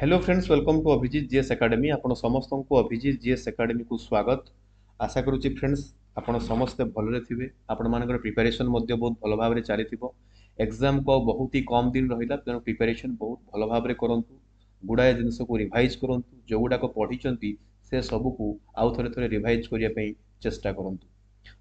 Hello friends, welcome to Abhijeet GS academy. आपण समस्त को अभिजीत जीएस एकेडमी को स्वागत। आशा करूची फ्रेंड्स आपण समस्ते भलरे थिबे। आपण मानकर प्रिपरेशन मध्ये बहुत भल भाव में चली एग्जाम को बहुत ही कम दिन रहिला, तेणु प्रिपरेशन बहुत भल भाव में करंतु। गुड़ाए जिनस को रिवाइज करंतु, जो गुड़ाक पढ़ी से सबू को आउ थे थे रिवाइज करने चेष्टा करंतु।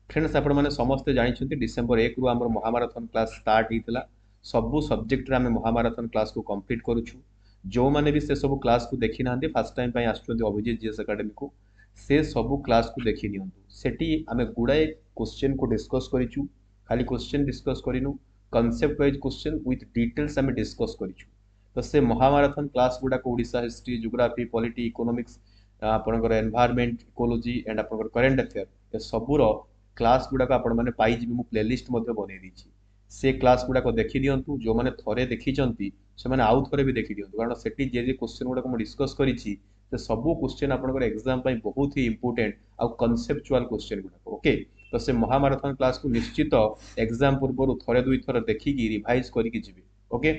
फ्रेंड्स आपण मैंने समस्ते जानते डिसेम्बर 1 रु आम महामाराथन क्लास स्टार्ट होता। सबू सब्जेक्ट आम महामाराथन क्लास को कंप्लीट करुछु। जो मैंने भी से सब क्लास को देखी ना फास्ट टाइम आसुँच अभिजीत जीएस एकेडमी को से सब क्लास को देखी नियंतु। सेठी आमे गुड़ाए क्वेश्चन को डिस्कस करिछु। खाली क्वेश्चन डिस्कस करिनु, concept wise question with details आमे डिस्कस करिछु। तो से महामाराथन क्लास गुड़ाक Odisha history, geography, polity, economics, आपनकर एनवायरनमेंट, इकोलॉजी एंड आपनकर करंट अफेयर ए सबूर क्लास गुड़ाक आपण माने पाइजिबे। मु प्लेलिस्ट मध्ये बनै दिछि। से क्लास गुड़ाक देखी दियंतु। जो माने थरे देखिचंती से माने आउ थरे भी देखी दियंतु, कारण सेठी जे क्वेश्चन गुड़ाक मु डिस्कस करिछि से सबू क्वेश्चन आपनकर एग्जाम पई बहुत ही इंपोर्टेंट आ कॉन्सेप्चुअल क्वेश्चन गुड़ाक। ओके, तो से महामाराथन क्लास को निश्चित एग्जाम पूर्व थरे दुई थर देखिकी रिवाइज करिकी जिवे। ओके,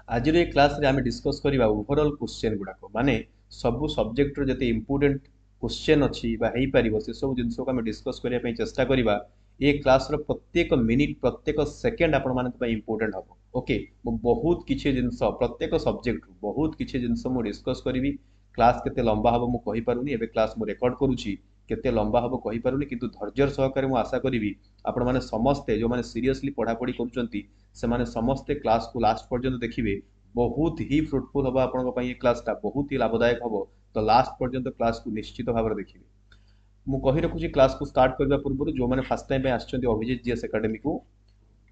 आज ये क्लास रे आमे डिस्कस करबा ओवरऑल क्वेश्चन गुड़ाक, माने सबू सब्जेक्ट रो जते इंपोर्टेंट क्वेश्चन अच्छी हेई पारिबो से सब जिनस को आमे डिस्कस करिया पई चेष्टा करबा। ये क्लास रो प्रत्येक मिनिट, प्रत्येक सेकेंड आपण मानक पई इंपोर्टेंट हबो। ओके, मु बहुत किछि जिनस प्रत्येक सब्जेक्ट बहुत किछि जिनस मु डिस्कस करिवि। क्लास केते लंबा हबो मु कहि पारुनी, एबे क्लास मु रिकॉर्ड करूछि, केते लंबा हबो कहि पारुनी, किंतु धैर्य सहकारे मु आशा करिवि आपण माने समस्ते जो माने सीरियसली पढ़ा पढ़ी करूचंती से माने समस्ते क्लास को लास्ट पर्यंत देखिबे। बहुत ही फ्रुटफुल हबो आपण पई ये क्लास ता, बहुत ही लाभदायक हबो। तो लास्ट पर्यंत क्लास को निश्चित भाव में देखिए। मु कहि रखुची क्लास को स्टार्ट करबा पूर्व जो मैंने फर्स्ट टाइम आछंती अभिजीत जीएस एकेडमी को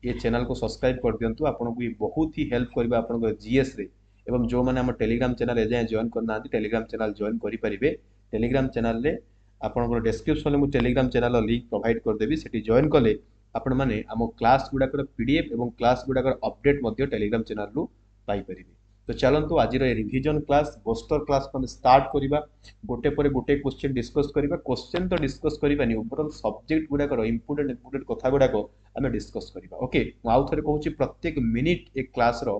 ये चैनल को सब्सक्राइब कर दियंतु। आपन को बहुत ही हेल्प करबा आपन जीएस रे। एवं जो मैंने हम टेलीग्राम चैनल एजाए जॉइन करना टेलीग्राम चैनल जॉइन करि परिबे। टेलीग्राम चैनल रे आपन डिस्क्रिप्शन में मु टेलीग्राम चैनल लिंक प्रोवाइड कर देबी। सेठी जॉइन कले आपण माने हम क्लास गुडाकर पीडीएफ एवं क्लास गुडाकर अपडेट मध्ये टेलीग्राम चैनल रु पाई परिबे। तो चलतु आज रिविजन क्लास बोस्टर क्लास को स्टार्ट करवा। गोटे पर गोटे क्वेश्चन डिस्कस करवा। क्वेश्चन तो डिस्कस करवानी, ओवरऑल सब्जेक्ट गुड़ाकर इंपोर्टेंट कथा गुड़ाक आम डिस्कस करवा। ओके, आउ थे कहूँ प्रत्येक मिनिट एक क्लास रो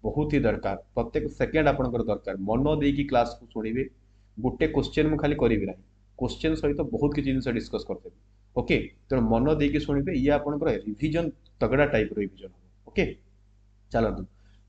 बहुत ही दरकार, प्रत्येक सेकेंड आपंकर दरकार। मन देकी क्लास को शुणिबे। गोटे क्वेश्चन मुझे खाली करी ना, क्वेश्चन सहित बहुत किसी जिन डिस्कस करदेवी। ओके, तेणु मन देकी शुणिबे। ये आपंकर रिविजन तगड़ा टाइप रिविजन। ओके, चलतु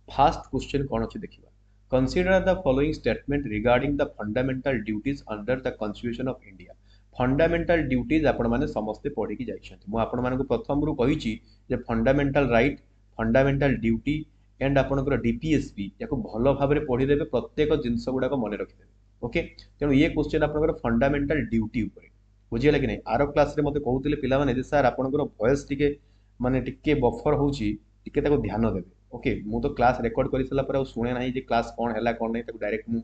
फास्ट क्वेश्चन कौन अच्छी देखा। Consider the following statement regarding the fundamental duties under the constitution of India. Fundamental duties आपण माने समस्ते पढ़ी की जाइछन्ति। मु आपण मानक प्रथम रु कहिछि जे fundamental right, fundamental duty and आपनकर डीपीएसपी याको भलो भाबरे पढ़ी देबे। प्रत्येक जिंस गुडा को मन रखि देबे। ओके, तेणु ये क्वेश्चन आपनकर फंडामेंटल ड्यूटी ऊपर बुझियला कि नै। आरो क्लास रे मते कहउतिले पिला माने जे सर आपनकर वॉइस टिके माने टिके बफर होउछि, टिके ताको ध्यान देबे। ओके, मु तो क्लास रिकॉर्ड कर सारा पर शुणे ना जे क्लास कौन है कौन नहीं, डायरेक्ट मु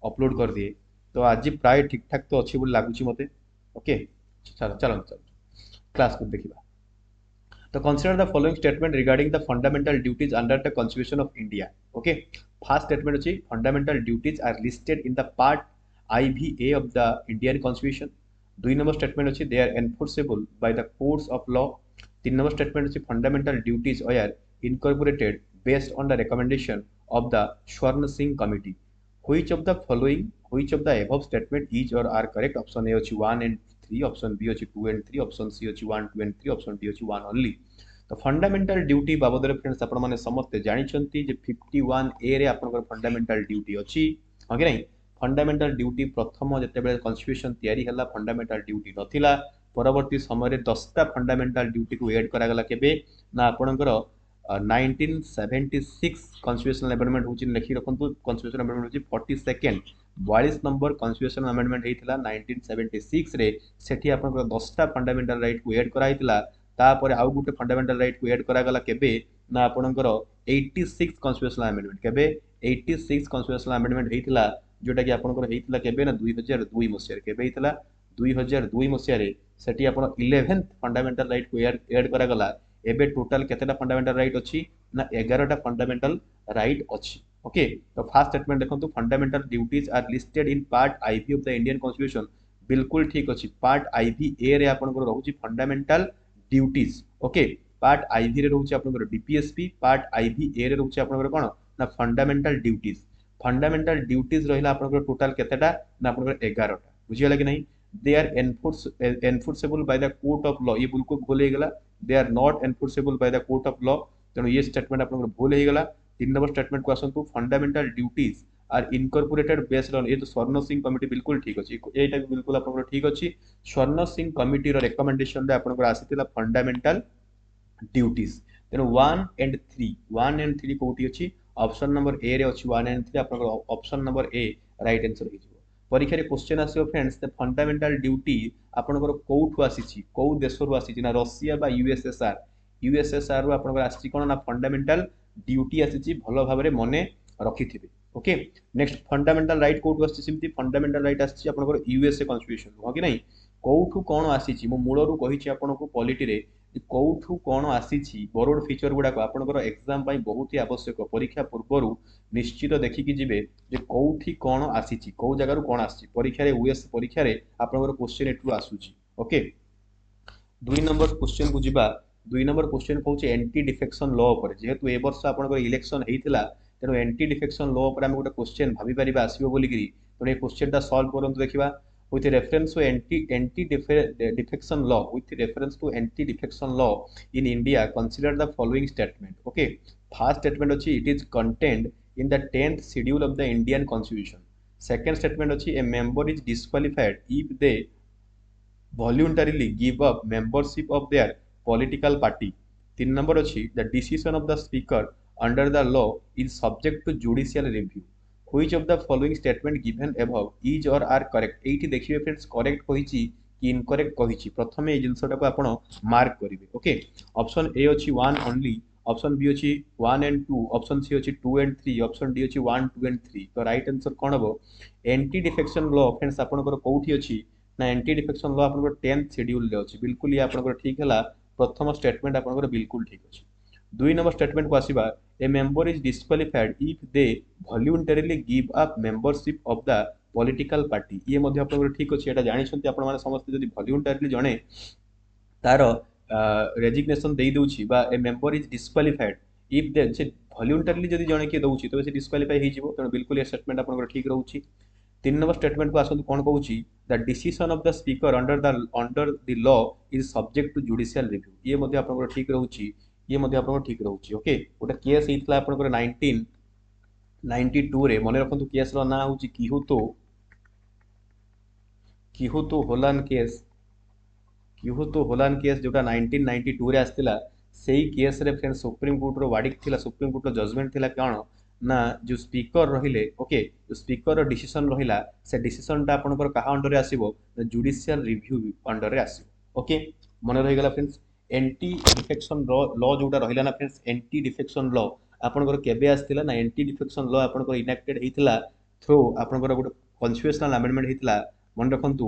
अपलोड कर दिए। तो आज प्राय ठीक ठाक तो अच्छी बोली लगुच मते। ओके, चलो चलो चलो क्लास को देखिबा। तो consider the following statement regarding the fundamental duties under the constitution of India. Okay, first statement अछि fundamental duties are listed in the part IVA of the Indian constitution. 2 number statement अछि they are enforceable by the courts of law. 3 number statement अछि fundamental duties are incorporated based on the recommendation of the Swarn Singh committee. Which of the following, which of the above statement is or are correct? Option A अछि 1 and 3, option B अछि 2 and 3, option C अछि 1, 2 and 3, option D अछि 1 only। तो fundamental duty बाबद friends आपण माने समस्त जानिछंती जे 51 ए रे आपनकर फंडामेंटल ड्यूटी अछि। हां कि नहीं? फंडामेंटल ड्यूटी प्रथम जेतेबेले कॉन्स्टिट्यूशन तयारी हला फंडामेंटल ड्यूटी नथिला। परवर्ती समय 10टा फंडामेंटल ड्यूटी को ऐड करागला केबे ना आपनकर 1976 कॉन्स्टिट्यूशनल अमेंडमेंट होची लिखि रखंतु। कॉन्स्टिट्यूशनल अमेंडमेंट होची 42nd 42 नंबर कॉन्स्टिट्यूशनल अमेंडमेंट हेतिला 1976 रे। सेठी आपन 10टा फंडामेंटल राइट को ऐड करा हेतिला। तापर आउ गुटे फंडामेंटल राइट को ऐड करा गला केबे ना आपनकर 86 कॉन्स्टिट्यूशनल अमेंडमेंट। केबे 86 कॉन्स्टिट्यूशनल अमेंडमेंट हेतिला, जोटा कि आपनकर हेतिला केबे ना 2002 मसिया रे। केबे हेतिला 2002 मसिया रे। सेठी आपन 11th फंडामेंटल राइट को ऐड करा गला। एबे टोटल केतेटा फंडामेंटल राइट अछि ना 11टा फंडामेंटल राइट अछि। ओके, तो फर्स्ट स्टेटमेंट देखंतु fundamental duties are listed in part IV of the Indian constitution. बिल्कुल ठीक अछि। पार्ट IV ए रे आपन को रहउछि fundamental duties. Okay, part IV रे रहउछि आपन को डीपीएसपी, पार्ट IV ए रे रहउछि आपन को कोन ना फंडामेंटल ड्यूटीज। फंडामेंटल ड्यूटीज रहिला आपनकर टोटल केतेटा ना आपनकर 11टा बुझियला कि नहीं they are enforceable by the court of law ये बिल्कुल भूल गला they are not enforceable by the court of law तेणु ये स्टेटमेंट आपनकर भूल गला 3 नंबर स्टेटमेंट को आसंतु fundamental duties are incorporated based on ये तो स्वर्ण सिंह कमिटी बिल्कुल ठीक अछि एटा भी बिल्कुल आपनकर ठीक अछि स्वर्ण सिंह कमिटी रो रिकमेंडेशन रे आपनकर आसीतिला फंडामेंटल ड्यूटीज तेणु 1 and 3 कोटी अछि ऑप्शन नंबर ए रे अछि 1 and 3 आपनकर option number A right answer हो जिवो परीक्षा रे क्वेश्चन आसीओ फ्रेंड्स द फंडामेंटल ड्यूटी आपनकर कोठु आसीछि को देशरु आसीछि ना रशिया बा यूएसएसआर रो आपनकर आसीछि कोन ना फंडामेंटल ड्यूटी आसीछि भलो भाबरे मने रखिथिबे ओके नेक्स्ट फंडामेंटल राइट कोठु आसीछि सिम्पली फंडामेंटल राइट आसीछि आपनकर यूएसए कॉन्स्टिट्यूशन हो कि नहीं कोठु कोन आसीछि मो मूलरु कहिछि आपनको पॉलिटी रे कोठु कोन आसीछि बोर्ड फीचर गुडा को आपनकर एग्जाम पई बहुत ही आवश्यक परीक्षा पूर्वरु निश्चित देखि कि जिवे जे कोठी कोन आसीछि को जगह रु कोन आसीछि परीक्षा रे यूएस परीक्षा रे आपनकर क्वेश्चन एटु आसुछि ओके 2 नंबर क्वेश्चन को जिबा 2 नंबर क्वेश्चन कहउछि एंटी डिफेक्शन लॉ पर जेहेतु ए वर्ष आपनकर इलेक्शन हेइतिला तेनो एंटी डिफेक्शन लॉ पर हम गोटे क्वेश्चन भाबी परिबा आसीबो बोली कि तेनो ए क्वेश्चन ता सॉल्व करंतु देखिबा with reference to anti defection law with reference to anti defection law in India consider the following statement okay first statement achi it is contained in the 10th schedule of the Indian constitution second statement achi a member is disqualified if they voluntarily give up membership of their political party 3 number achi the decision of the speaker under the law is subject to judicial review which of the following statement given above is or are correct एठी देखिबे friends correct कहिची कि incorrect कहिची प्रथमे ए जिंसटा को आपण mark करिवे okay option A अछि 1 only option B अछि 1 and 2 option C अछि 2 and 3 option D अछि 1 2 and 3 तो राइट आंसर कोन हबो एंटी डिफेक्शन लॉ फ्रेंड्स आपनकर कोठी अछि ना एंटी डिफेक्शन लॉ आपनकर 10th शेड्यूल ले अछि बिल्कुल ये आपनकर ठीक हला प्रथम स्टेटमेंट आपनकर बिल्कुल ठीक अछि 2 नंबर स्टेटमेंट को आसीबा a member is disqualified if they voluntarily give up membership of the political party ये मध्ये आपन ठीक अछि एटा जानि छथि आपन माने समस्त जदि voluntarily जणे तार रेजिग्नेशन देई दोछि बा ए member is disqualified if they से voluntarily जदि जणे के दोछि तो से डिस्क्वालिफाई हे जिवो त बिल्कुल ये स्टेटमेंट आपन ठीक रहउछि 3 नंबर स्टेटमेंट को आसंतु कोन कहउछि the decision of the speaker under the law is subject to judicial review ये मध्ये आपन ठीक रहउछि ये मध्ये आपन ठीक रहउछि ओके ओटा केस हेतला आपन 1992 रे मने रखंतु केस रो ना होछि किहुतो होलान केस जोटा 1992 रे आस्तिला सेही केस रे फ्रेंड सुप्रीम कोर्ट रो वाडिक थिला सुप्रीम कोर्ट रो जजमेंट थिला कोन ना जो स्पीकर रहिले ओके जो स्पीकर रो डिसीजन रहिला से डिसीजन ता आपन कहा अंडर रे आसीबो जुडिशियल रिव्यू अंडर रे आसीबो ओके मने रहि गेला फ्रेंड्स एंटी डिफेक्शन लॉ जोटा रहिला ना फ्रेंड्स एंटी डिफेक्शन लॉ आपनकर केबे आस्तिला ना एंटी डिफेक्शन लॉ आपनकर इनेक्टेड हेतिला थ्रू आपनकर गोटे कॉन्स्टिट्यूशनल अमेंडमेंट हेतिला मन रखंतु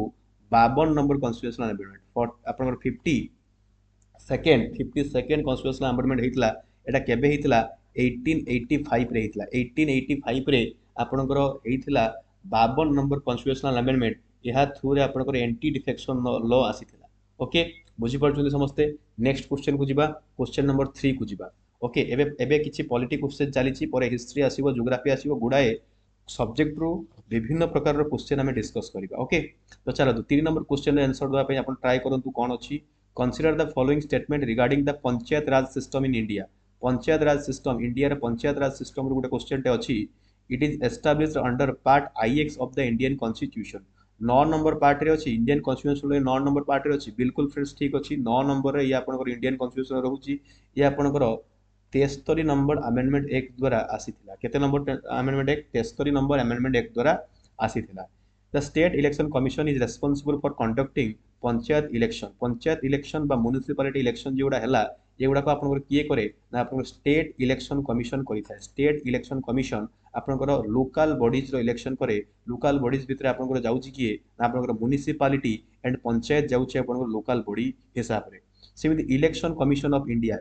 52 नंबर कॉन्स्टिट्यूशनल अमेंडमेंट फॉर आपनकर 52nd कॉन्स्टिट्यूशनल अमेंडमेंट हेतिला एटा केबे हेतिला 1885 रे हेतिला 1885 रे आपनकर हेतिला 52 नंबर कॉन्स्टिट्यूशनल अमेंडमेंट एहा थ्रू रे आपनकर एंटी डिफेक्शन लॉ आसीतिला ओके बुझी पड़छन समस्ते नेक्स्ट क्वेश्चन को जिबा क्वेश्चन नंबर 3 को जिबा ओके एबे किछि पॉलिटी क्वेश्चन चलीछि पर हिस्ट्री आसीबो ज्योग्राफी आसीबो गुडाए सब्जेक्ट रो विभिन्न प्रकार रो क्वेश्चन हमें डिस्कस करिबा ओके तो चलो 3 नंबर क्वेश्चन रे आंसर दवा पई अपन ट्राई करंतु कोन अछि consider the following statement regarding the panchayat raj system in India panchayat raj system India रे पंचायत राज सिस्टम रो गुटे क्वेश्चन टे अछि it is established under part IX of the Indian constitution 9 number part रे अछि इंडियन कॉन्स्टिट्यूशन रे 9 नंबर पार्ट रे अछि बिल्कुल फ्रेंड्स ठीक अछि 9 नंबर रे या आपनकर इंडियन कॉन्स्टिट्यूशन रहउछि या आपनकर 73 नंबर अमेंडमेंट एक्ट द्वारा आसीथिला केते number amendment act 73 number amendment act द्वारा आसीथिला the state election commission is responsible for conducting panchayat election बा म्युनिसिपैलिटी इलेक्शन जेउडा हला एगुडा को आपनकर किए करे ना आपनकर स्टेट इलेक्शन कमिशन करिथा स्टेट इलेक्शन कमिशन आपनकर लोकल बॉडीज रो इलेक्शन करे लोकल बॉडीज भितर आपनकर जाउची किए ना आपनकर म्युनिसिपैलिटी एंड पंचायत जाउची आपनकर लोकल बॉडी हिसाब रे सेमिति इलेक्शन कमिशन ऑफ इंडिया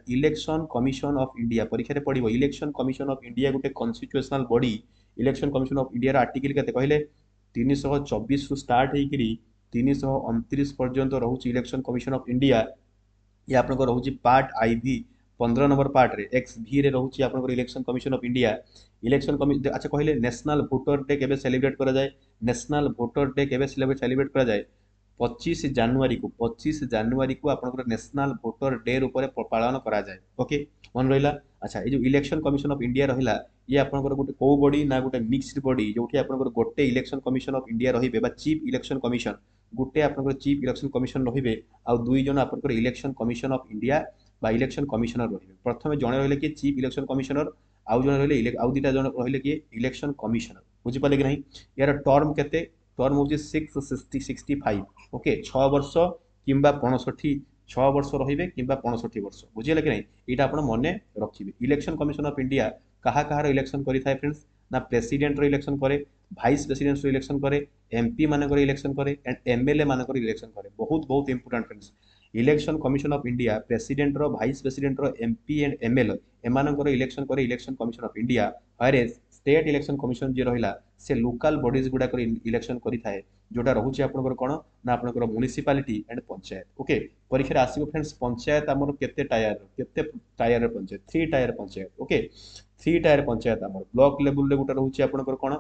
परीक्षा रे पडिबो election commission of India Gute constitutional body election commission of India रा आर्टिकल केते कहले 324 रु स्टार्ट हेकिरी 329 पर्यंत रहउची इलेक्शन कमिशन ऑफ इंडिया ये आपन को रहउची पार्ट आईवी 15 नंबर पार्ट रे एक्स भी रे रहउची आपनकर election commission of India election commission अच्छा कहले नेशनल वोटर डे केबे सेलिब्रेट करा जाए नेशनल वोटर डे केबे सेलिब्रेट करा जाए 25 जनवरी को आपनकर नेशनल वोटर डे ऊपर पालन करा जाए ओके मन रहिला अच्छा ए जो इलेक्शन कमिशन ऑफ इंडिया रहिला ये आपनकर गोटे को बॉडी ना गोटे मिक्स्ड बॉडी जोठी आपनकर गोटे इलेक्शन कमिशन ऑफ इंडिया रहिबे बा चीफ इलेक्शन कमिशन गोटे आपनकर चीफ इलेक्शन कमिशन रहिबे आ दुई जन आपनकर इलेक्शन कमिशन ऑफ इंडिया बा इलेक्शन कमिशनर रहिबे प्रथमे जणे रहिले कि चीफ इलेक्शन कमिशनर आउ जणे रहिले आउ दिटा जण रहिले कि इलेक्शन कमिशनर बुझि पाले कि नहीं यार टर्म केते टर्म होची 665 ओके 6 वर्ष किंबा 65 6 वर्ष रहिबे किंबा 65 वर्ष बुझिले कि नहीं एटा आपण मने रखिबे इलेक्शन कमिशन ऑफ इंडिया कहा कहार इलेक्शन करि थाए फ्रेंड्स ना प्रेसिडेंट रो इलेक्शन करे भाइस प्रेसिडेंट रो इलेक्शन करे एमपी मानकर इलेक्शन करे एंड एमएलए मानकर इलेक्शन करे बहुत बहुत important friends election commission of India president रो भाइस प्रेसिडेंट रो एमपी एंड एमएलए एमानकर इलेक्शन करे इलेक्शन कमिशन ऑफ इंडिया हरे स्टेट इलेक्शन कमिशन जे रहिला से लोकल बॉडीज गुडा कर इलेक्शन करि थाए जोटा रहउची आपनकर कोन ना आपनकर म्युनिसिपालिटी एंड पंचायत ओके परीक्षा आसीबो फ्रेंड्स पंचायत हमर केते tyre panchayat 3 tyre panchayat okay 3 tyre panchayat हमर ब्लॉक लेवल रे गुटा रहउची आपनकर कोन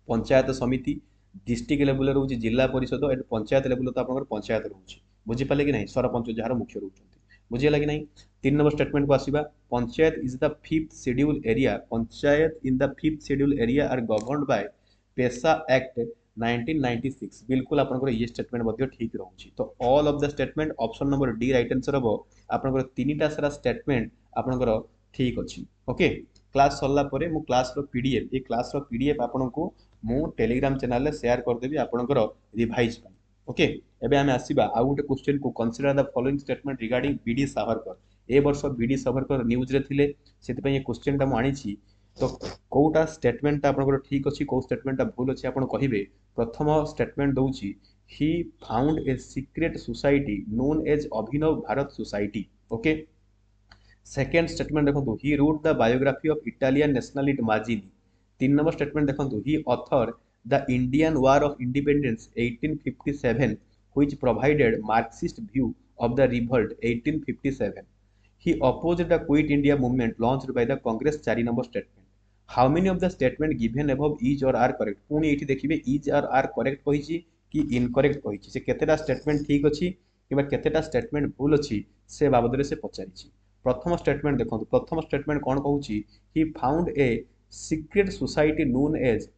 पंचायत समिति डिस्ट्रिक्ट लेवल रहउची जिला परिषद एंड पंचायत लेवल तो आपनकर पंचायत रहउची बुझी पाले कि नहीं सरपंच जहार मुख्य रहउचंती बुझिला कि नहीं 3 नंबर स्टेटमेंट को आसीबा panchayat is the 5th schedule area panchayat in the 5th schedule area are governed by PESA act 1996 बिल्कुल आपनकर ये स्टेटमेंट मध्ये ठीक रहउची तो all of the statement option number D right answer हबो आपनकर तीनटा सारा स्टेटमेंट आपनकर ठीक अछि ओके क्लास सरला परे मु क्लास रो पीडीएफ ए क्लास रो पीडीएफ आपनको मु टेलीग्राम चैनल रे शेयर कर देबी आपनकर रिवाइज पा ओके एबे हमें आसीबा आ गुटे क्वेश्चन को consider the following statement regarding VD Savarkar ए वर्ष बीडी सावरकर न्यूज रे थिले सेति पय ये क्वेश्चन ता मु आनिछि तो कोटा स्टेटमेंट ता आपनकर ठीक अछि को स्टेटमेंट ता भूल अछि आपन कहिबे प्रथम स्टेटमेंट दउछि he found a secret society known as Abhinav Bharat society okay second statement देखंतु he wrote the biography of Italian nationalist Mazzini 3 number statement देखंतु he author the Indian war of independence 1857 which provided Marxist view of the revolt 1857 he opposed the Quit India movement launched by the Congress 4 number statement how many of the statement given above is or are correct पुणी एठी देखिबे is or are correct कहिछि कि incorrect कहिछि से केतेटा statement ठीक अछि किबा केतेटा statement भूल अछि से बाबदरे से पचारिछि प्रथम स्टेटमेंट देखंतु प्रथम स्टेटमेंट कोन कहउछि he found a secret society known as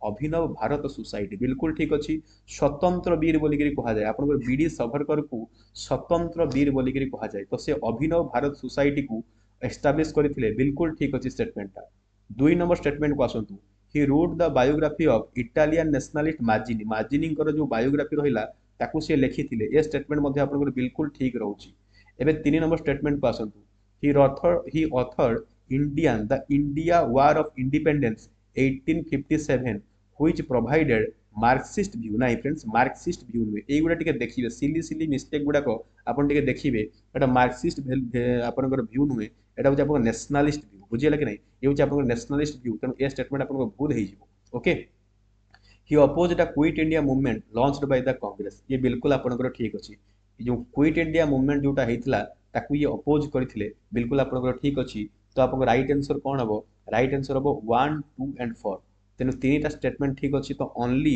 Abhinav Bharat society बिल्कुल ठीक अछि स्वतंत्र वीर बोली करी कहा जाय आपन बीडी सावरकर को स्वतंत्र वीर बोली करी कहा जाय तो से अभिनव भारत सोसाइटी को एस्टैब्लिश करथिले बिल्कुल ठीक अछि स्टेटमेंटटा 2 नंबर स्टेटमेंट को आसंतु he wrote the biography of Italian nationalist Mazzini कर जो बायोग्राफी रहिला ताकू से लिखिथिले ए स्टेटमेंट मध्ये आपन बिल्कुल ठीक रहउची एबे 3 नंबर स्टेटमेंट को आसंतु he author Indian the India war of independence 1857 which provided Marxist view ना फ्रेंड्स मार्क्सिस्ट व्यू नुहे एई गुडा टिके देखिबे सिली मिस्टेक गुडा को आपन टिके देखिबे एटा मार्क्सिस्ट आपनकर व्यू नुहे एटा होचे आपन नेशनलिस्ट व्यू बुझियला कि नहीं ए होचे आपन नेशनलिस्ट व्यू तन ए स्टेटमेंट आपन भूल हे जिवो okay he opposed the quit India movement launched by the Congress ये बिल्कुल आपनकर ठीक अछि जो क्विट इंडिया मूवमेंट जोटा हेतिला ताकू ये अपोज करथिले बिल्कुल आपनकर ठीक अछि तो आपन राइट आंसर कोन हबो राइट आंसर हबो 1 2 एंड 4 तेनु तीनटा स्टेटमेंट ठीक अछि तो ओनली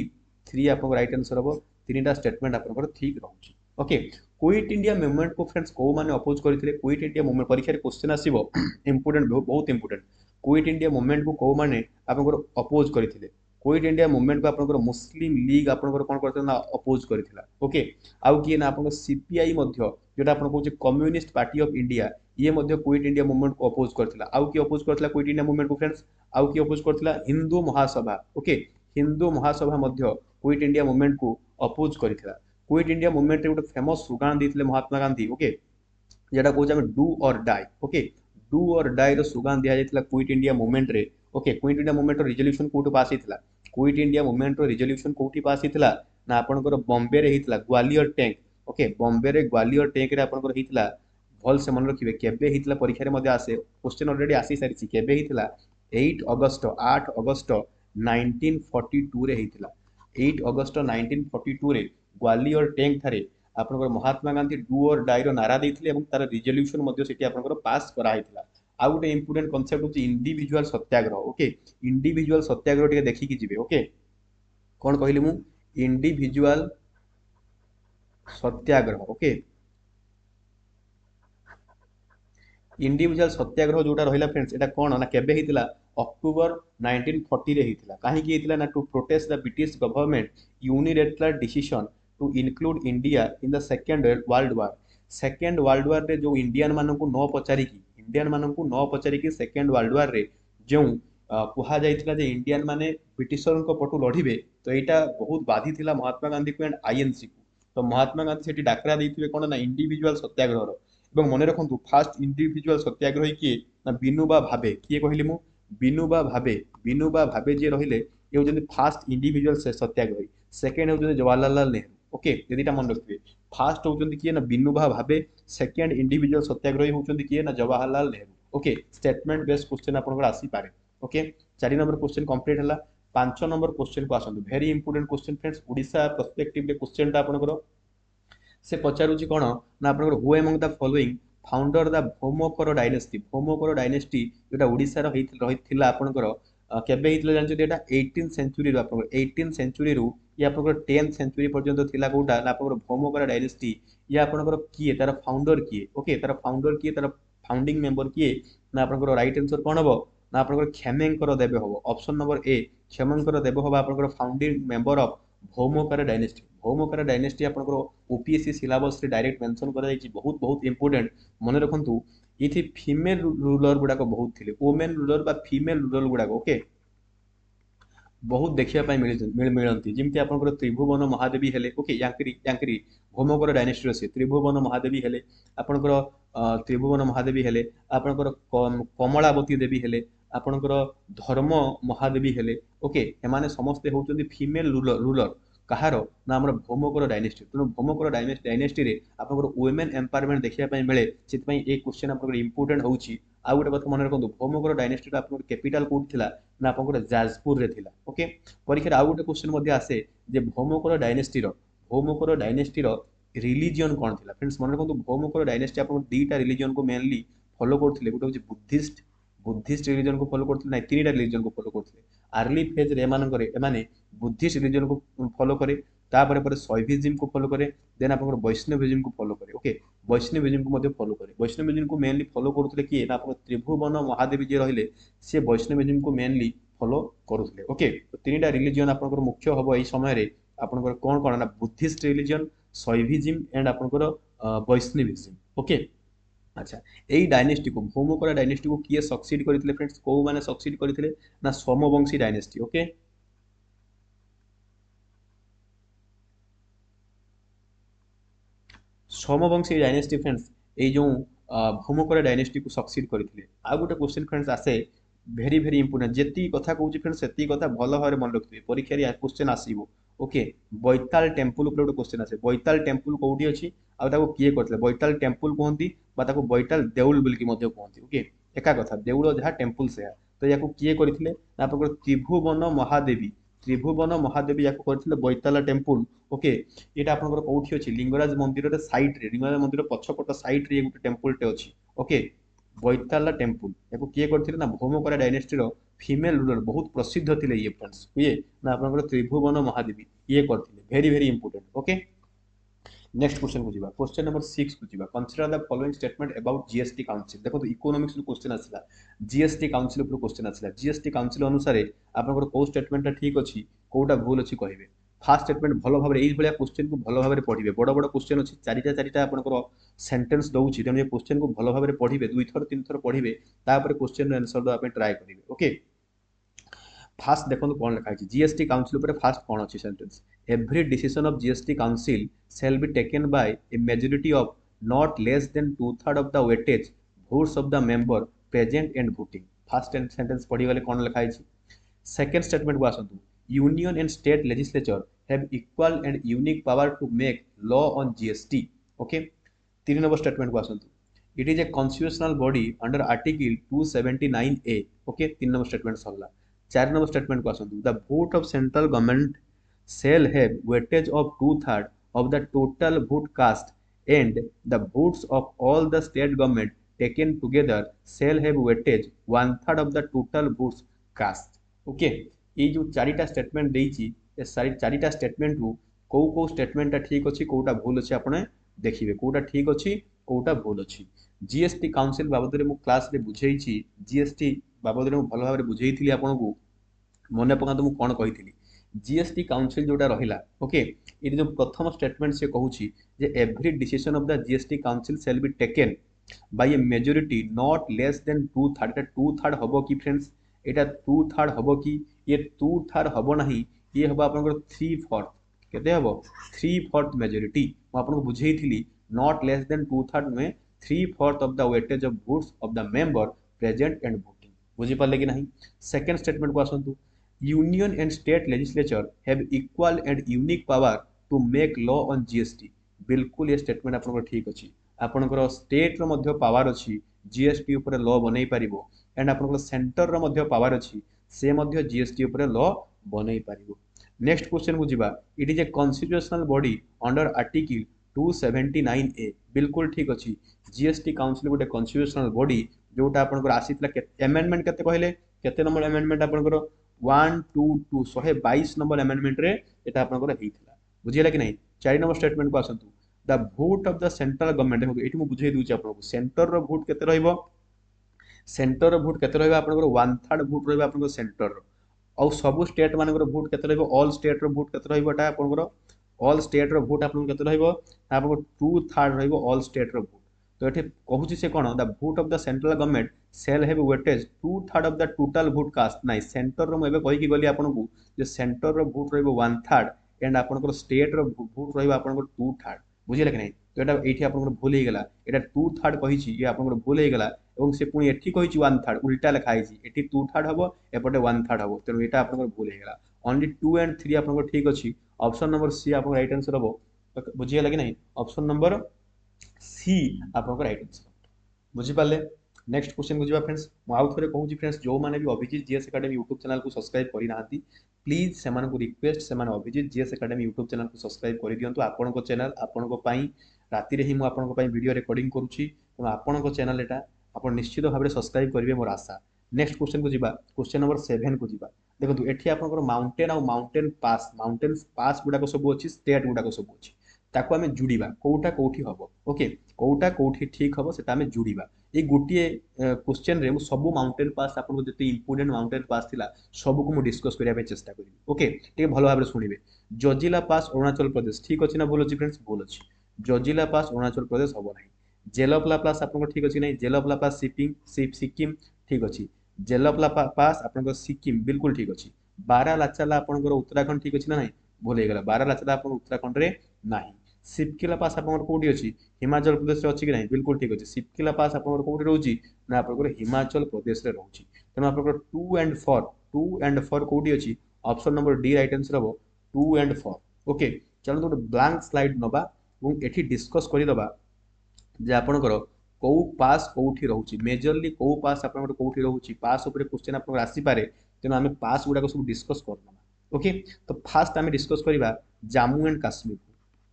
3 आपन राइट आंसर हबो तीनटा स्टेटमेंट आपन ठीक रहउछि ओके क्विट इंडिया मूवमेंट को फ्रेंड्स को माने अपोज करथिले क्विट इंडिया मूवमेंट परीक्षा रे क्वेश्चन आसीबो इंपोर्टेंट बहुत इंपोर्टेंट क्विट इंडिया मूवमेंट को माने आपन अपोज करथिले क्विट इंडिया मूवमेंट को आपन मुस्लिम लीग आपन कोन करथिला ना अपोज करथिला ओके आउ कि ना आपन सीपीआई मध्ये जेटा आपन कहउछि कम्युनिस्ट पार्टी ऑफ इंडिया ये मध्ये क्विट इंडिया मूवमेंट को अपोज करथिला आउ कि अपोज करथिला क्विट इंडिया मूवमेंट को फ्रेंड्स आउ कि अपोज करथिला हिंदू महासभा ओके हिंदू महासभा मध्ये क्विट इंडिया मूवमेंट को अपोज करथिला क्विट इंडिया मूवमेंट रे ଗୋଟେ फेमस स्लोगन ଦେଇଥିଲେ महात्मा गांधी ओके जेटा कहउछ हम डू और डाई ओके डू और डाई रो स्लोगन दिया जायतिला क्विट इंडिया मूवमेंट रे ओके क्विट इंडिया मूवमेंट रो रिजोल्यूशन कोठो पास हितला क्विट इंडिया मूवमेंट रो रिजोल्यूशन कोठी पास हितला ना आपनकर बॉम्बे रे हितला ग्वालियर टैंक ओके बॉम्बे रे ग्वालियर टैंक रे आपनकर हितला भल से मन रखिबे केबे हितला परीक्षा रे मध्ये आसे क्वेश्चन ऑलरेडी आसी सारिछि केबे हितला 8 अगस्त 1942 रे हितला 8 अगस्त 1942 रे ग्वालियर टैंक थारे आपनकर महात्मा गांधी डू और डाई रो नारा देथिले एवं तार रिजोल्यूशन मध्ये सेठी आपनकर पास करा हितला। आ गुटे इंपोर्टेंट कांसेप्ट होची इंडिविजुअल सत्याग्रह। ओके, इंडिविजुअल सत्याग्रह टिके देखि कि जिवे। ओके, कोन कहली मु इंडिविजुअल सत्याग्रह। ओके, इंडिविजुअल सत्याग्रह जोटा रहिला फ्रेंड्स एटा कोन ना केबे हितला अक्टोबर 1940 रे हितला। काहे कि हितला ना to protest the British government unilateral decision to include India in the second world war. Second world war रे जो इंडियन मानकु न पचारि कि सेकंड वर्ल्ड वार रे जो कुहा जाइतिला जे इंडियन माने ब्रिटिशर को पटु लढिबे, तो एटा बहुत बाधी थिला महात्मा गांधी को एंड आईएनसी को। तो महात्मा गांधी सेठी डाकरा देइथिबे कोन ना इंडिविजुअल सत्याग्रह रो। এবং মনে ରଖନ୍ତୁ ଫାଷ୍ଟ ଇଣ୍ଡିଭିଜୁଆଲ ସତ୍ୟାଗ୍ରହୀ କିଏ ନା ବିନୋବା ଭାବେ। କିଏ କହିଲି ମୁଁ ବିନୋବା ଭାବେ। ବିନୋବା ଭାବେ ଯିଏ ରହିଲେ ଏ ହେଉଛନ୍ତି ଫାଷ୍ଟ ଇଣ୍ଡିଭିଜୁଆଲ ସତ୍ୟାଗ୍ରହୀ। ସେକେଣ୍ଡ ହେଉଛନ୍ତି ଜବାହରଲାଲ ନେହେରୁ। ଓକେ, ଏ ଦୁଇଟା ମନେ ରଖିବେ। ଫାଷ୍ଟ ହେଉଛନ୍ତି କିଏ ନା ବିନୋବା ଭାବେ, ସେକେଣ୍ଡ ଇଣ୍ଡିଭିଜୁଆଲ ସତ୍ୟାଗ୍ରହୀ ହେଉଛନ୍ତି କିଏ ନା ଜବାହରଲାଲ ନେହେରୁ। ଓକେ, ଷ୍ଟେଟମେଣ୍ଟ ବେସ୍ क्वेश्चन ଆପଣଙ୍କର ଆସିପାରେ। ଓକେ, 4 नंबर क्वेश्चन कंप्लीट ହେଲା। 5 नंबर क्वेश्चन को आसନ୍ତୁ। Very important question friends, Odisha perspective रे क्वेश्चनटा आपनकर से पचारुची कौन ना आपनकर who among the following founder the Bhaumakara dynasty. Bhaumakara dynasty जोटा ओडिसा रो रहितला आपनकर केबे हितला जानछथि एटा 18th सेंचुरी रो। आपनकर 18th सेंचुरी रो या आपनकर 10th सेंचुरी पर्यंत थिला कोटा ना आपनकर भौमकर डायनेस्टी या आपनकर किए तार फाउंडर किए। ओके, तार फाउंडर किए, तार फाउंडिंग मेंबर किए ना आपनकर राइट आंसर कोन हबो ना आपनकर खेमेंकर देव हबो। ऑप्शन नंबर ए खेमेंकर देव हबो आपनकर founding member of Bhaumakara dynasty. Bhaumakara dynasty आपनकर ओपीएससी सिलेबस रे डायरेक्ट मेंशन करा जायछि। बहुत बहुत इंपोर्टेंट मन रखंतु। इथि फीमेल रूलर गुडा को बहुत थिले, वुमेन रूलर बा फीमेल रूलर गुडा को ओके बहुत देखिया पाई मिलंती। जेमति आपनकर त्रिभुवन महादेवी हेले। ओके, यांकरी भौमकर डायनेस्टी रो से त्रिभुवन महादेवी हेले आपनकर त्रिभुवन महादेवी हेले आपनकर कमलावती देवी हेले आपनकर धर्म महादेवी हेले। ओके, एमाने समस्त होउचंदी फीमेल रूलर कहार ना हमर भौमकर डायनेस्टी। तेणु भौमकर डायनेस्टी रे आपनकर वुमेन एम्पावरमेंट देखिया पाई मिले। सेति पई ए क्वेश्चन आपनकर इंपोर्टेंट होउची। आ गुटे कथा मन रखंतु, भौमकर डायनेस्टी रा आपनकर कैपिटल कोड थिला ना आपनकर जाजपुर रे थिला। ओके, परीक्षा रे आ गुटे क्वेश्चन मध्ये आसे जे भौमकर डायनेस्टी रो रिलीजियन कोन थिला। फ्रेंड्स मन रखंतु, भौमकर डायनेस्टी आपनकर दीटा रिलीजियन को मेनली फॉलो करथिले। गुटे होची बुद्धिस्ट रिलीजन को फॉलो करथिले, ना तीनटा रिलीजन को फॉलो करथिले। अर्ली फेज रे एमाने बुद्धिस्ट रिलीजन को फॉलो करे, तापर पर शैविज्म को फॉलो करे, देन आपनकर वैष्णविज्म को फॉलो करे। ओके, वैष्णविज्म को मध्ये फॉलो करे। वैष्णविज्म को मेनली फॉलो करथिले किए ना आपन त्रिभुवन महादेवी जे रहिले से वैष्णविज्म को मेनली फॉलो करूथिले। ओके, तो तीनटा रिलीजन आपनकर मुख्य हबो एई समय रे आपनकर कोन ना बुद्धिस्ट रिलीजन, शैविज्म एंड आपनकर वैष्णविज्म। ओके, अच्छा, एई डायनेस्टी को भौमकर डायनेस्टी को किए सक्सीड करथिले फ्रेंड्स? को माने सक्सीड करथिले ना Somavamshi dynasty. Okay, Somavamshi dynasty friends ए जो भौमकर डायनेस्टी को सक्सीड करथिले। आ गुटे क्वेश्चन फ्रेंड्स आसे भेरी भेरी इंपोर्टेंट। जेती कथा कहूची फ्रेंड्स सेती कथा भलो भाबरे मन रखिबे, परीक्षा रे क्वेश्चन आसीबो। ओके, बैताल टेम्पल ऊपर गुटे क्वेश्चन आसे। बैताल टेम्पल कोउठी अछि आ ताको किए करथिले? बैताल टेम्पल कहंती बा ताको बैताल देउल बोल की मध्ये कहंती। ओके, एका कथा, देउल जहा टेम्पल से। तो याको किए करथिले ना आपनकर त्रिभुवन महादेवी याको करथिले बैताल टेम्पल। ओके, एटा आपनकर कोउठी अछि? लिंगराज मंदिर रे साइड रे, लिंगराज मंदिर पछपट साइड रे गुटे टेम्पल टे अछि। ओके, बैताल टेम्पल याको किए करथिले ना भौमकर डायनेस्टी रो फीमेल रूलर बहुत प्रसिद्ध थिले ये फ्रेंड्स। ये ना आपनकर त्रिभुवन महादेवी ये करथिले। भेरी भेरी इंपोर्टेंट। ओके, नेक्स्ट क्वेश्चन को जीवा। क्वेश्चन नंबर 6 को जीवा। Consider the following statement about GST council. देखो, इकोनॉमिक्स रो क्वेश्चन आसिला, जीएसटी काउंसिल ऊपर क्वेश्चन आसिला। जीएसटी काउंसिल अनुसार आपनकर को स्टेटमेंट ठीक अछि कोटा भूल अछि कहबे। फास्ट स्टेटमेंट भलो भाबरे एई भलिया क्वेश्चन को भलो भाबरे पढिबे। बड़ बड़ क्वेश्चन अछि, चारिटा आपनकर सेंटेंस दउछि, तेनु ए क्वेश्चन को भलो भाबरे पढिबे, 2 थर 3 थर पढिबे, तापर क्वेश्चन रो आंसर दो आपन ट्राई करिवे। ओके, फास्ट देखो कौन लिखा है जीएसटी काउंसिल ऊपर। फास्ट कौन अच्छी sentence? Every decision of GST council shall be taken by a majority of not less than 2/3 of the weightage votes of the member present and voting। First sentence पढ़ी गले कौन लिखा है? Second statement को आसंतु। Union and state legislature have equal and unique power to make law on GST. Okay, 3 number statement को आसंतु। It is a constitutional body under article 279A। Okay, 3 number statement सरला। 4 नंबर स्टेटमेंट को आसंतु। The vote of central government shall have weightage of 2/3 of the total vote cast and the votes of all the state government taken together shall have weightage one third of the total votes cast. Okay ये जो चारिटा statement देइछि ए चारिटा statement रु को statement ठीक अच्छी कोटा भूल अच्छी आपने देखिए कोटा ठीक अच्छी कोटा भूल अच्छी जीएसटी काउंसिल बाबद में क्लास रे बुझेई जीएसटी बाबद में भल भाव बुझेई आपको मन पकातु मुझे कौन कही जीएसटी काउंसिल जोटा रहिला ओके ये जो प्रथम स्टेटमेंट से कहूँ every decision of the GST council shall be taken by A majority not less than 2/3 2/3 हम कि फ्रेंड्स यहाँ 2/3 हम कि ये 2/3 हम ना ये हम आप 3/4 केते हम 3/4 मेजोरिटी मुझे बुझेई नॉट लेस देन 2/3 में 3/4 of the weightage of votes of the member present and voting बुझीपारे कि नहीं सेकेंड स्टेटमेंट को आसतु union and state legislature have equal and unique power to make law on GST बिल्कुल ये statement आपन ठीक अच्छी आपनकर स्टेट रो मध्य पावर अच्छी जीएसटी ऊपर लॉ बनै पारिबो एंड आपनकर सेंटर रो मध्य पावर अच्छी से मध्य जीएसटी ऊपर लॉ बनै पारिबो नेक्स्ट क्वेश्चन को जिबा it is a constitutional body under article 279A बिल्कुल ठीक अच्छी जीएसटी काउंसिल गोटे कॉन्स्टिट्यूशनल बॉडी जोटा आपनकर आसीतला अमेंडमेंट केते कहले केते नंबर अमेंडमेंट आपनकर 122 122 नंबर अमेंडमेंट रे एटा आपनकर हेइथिला बुझियला कि नहीं 4 नंबर स्टेटमेंट को आसंतु the vote of the central government देखो एठी मु बुझेई दूची आपनको सेंटर रो वोट केते रहइबो सेंटर रो वोट केते रहइबो आपनकर 1/3 वोट रहइबो आपनकर सेंटर रो और सब स्टेट मानकर वोट केते रहइबो ऑल स्टेट रो वोट केते रहइबो एटा आपनकर ऑल स्टेट रो वोट आपन केते रहइबो आपनकर 2/3 रहइबो ऑल स्टेट रो वोट तो ये कहूँ से कौन the vote of the central government shall have weightage 2/3 of the total vote cast ना सेंटर रो मुझे कहीकि गली आपको जो सेंटर रो भोट रहिबो 1/3 एंड आपनकर स्टेट रो भोट रहिबो आपनकर 2/3 बुझिले कि नहीं तो एटा एठी आपनकर भूल हे गेला एटा 2/3 कहिछि ये आपनकर भूल हे गेला एवं से पुनी एठी कहिछि 1/3 उल्टा लिखा आइछि एठी 2/3 हबो एपटे 1/3 हबो तेनु एटा आपनकर भूल हे गेला ओनली 2 एंड 3 आपनकर ठीक अछि ऑप्शन नंबर सी आपन राइट आंसर हबो बुझिले कि नहीं ऑप्शन नंबर सी आपनकर राइट आंसर बुझिपारे नेक्स्ट क्वेश्चन को जी फ्रेंड्स मुझे कहूँ फ्रेंड्स जो मैंने भी Abhijeet GS academy YouTube channel को सब्सक्राइब करना प्लीज से रिक्वेस्ट से Abhijeet GS academy YouTube channel को सब्सक्राइब कर दिंतु आपण चैनल आपण राति ही मुझे वीडियो रिकॉर्डिंग करुँची आपण चैनल एटा आप निश्चित भाव में सब्सक्राइब करेंगे मोर आशा नेक्स्ट क्वेश्चन को जी क्वेश्चन नंबर 7 को जी देखो ये आप माउंटेन आउ माउंटेन पास गुड़ाक सब अच्छी स्टेट गुड़ाक सब अच्छी ताको आमे जुड़ीबा कोटा कोठी हबो ओके कोटा कोठी ठीक हबो सेटा आमे जुड़ीबा ए गोटिए क्वेश्चन रे सब माउंटेन पास आपन जते इंपोर्टेंट माउंटेन पास थिला सब को मु डिस्कस करिया पे चेष्टा करिवि ओके ठीक भलो भाबरे सुनिबे जजिला पास अरुणाचल प्रदेश ठीक अछि ना भूल अछि फ्रेंड्स भूल अछि जजिला पास अरुणाचल प्रदेश हबो नाही जेलपला पास आपन ठीक अछि नै जेलपला पास सिक्किम ठीक अछि जेलपला पास आपन सिक्किम बिल्कुल ठीक अछि बारालाचाला आपन उत्तराखंड ठीक अछि ना नै भूल हे गेला बारालाचाला आपन उत्तराखंड रे नाही सिपकिला पास आपन कोठी अछि हिमाचल प्रदेश रे अछि कि नहीं बिल्कुल ठीक अछि सिपकिला पास आपन कोठी रहउची ना आपन हिमाचल प्रदेश रे रहउची तनो आपन 2 एंड 4 कोठी अछि option number D right answer हबो 2 एंड 4 ओके चलो तो ब्लैंक स्लाइड नबा और एठी डिस्कस करि दबा जे आपन को पास कोठी रहउची मेजरली को पास आपन कोठी रहउची पास ऊपर क्वेश्चन आपन आसी पारे तनो हमें पास गुडा को सब डिस्कस करना ओके तो फास्ट हमें डिस्कस करिबा जम्मू एंड काश्मीर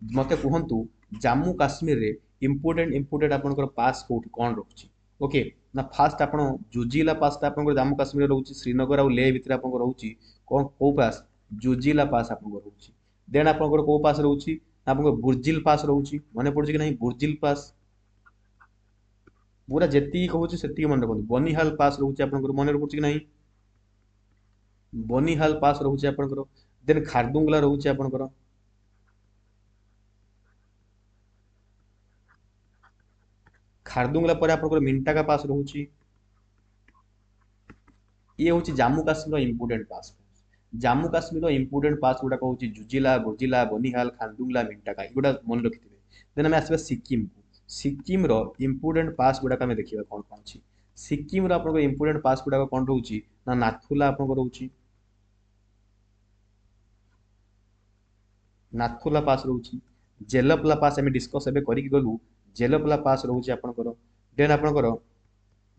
मते कहतु जम्मू काश्मीर रे इंपोर्टेंट आपनकर पास कोठी कोन रहउची ओके ना फास्ट आपन जुजिला पास आपनकर जम्मू काश्मीर रहउची श्रीनगर और लेह भितर आपनकर रहउची को पास जुजिला पास आपनकर रहउची देन आपनकर को पास रहउची आपनकर बुर्जिल पास रहउची माने पड़ुची कि नहीं बुर्जिल पास पूरा जेती कहउची सेती मन रखु बनिहाल पास रहउची आपनकर मन रखुची कि नहीं बनिहाल पास रहउची आपनकर देन खारदुंगला रहउची आपनकर खारदुंगला पर आपनकर मिंटाका पास रहउची ये होची जम्मू काश्मीर इंपोर्टेंट पास जम्मू काश्मीर इंपोर्टेंट पास गुडा कहउची जुजिला बुर्जिला बनिहाल खारदुंगला मिंटाका एगुडा मन रखिथिबे देन हम आसीबा सिक्किम को सिक्किम रो इंपोर्टेंट पास गुडा हमें देखिबा कोन कोन छी सिक्किम रो आपनकर इंपोर्टेंट पास गुडा कोन रहउची ना नाथुला आपनकर रहउची नाथुला पास रहउची जेलपला पास हमें डिस्कस एबे करि गलु जेलपला पास रहउची आपनकर देन आपनकर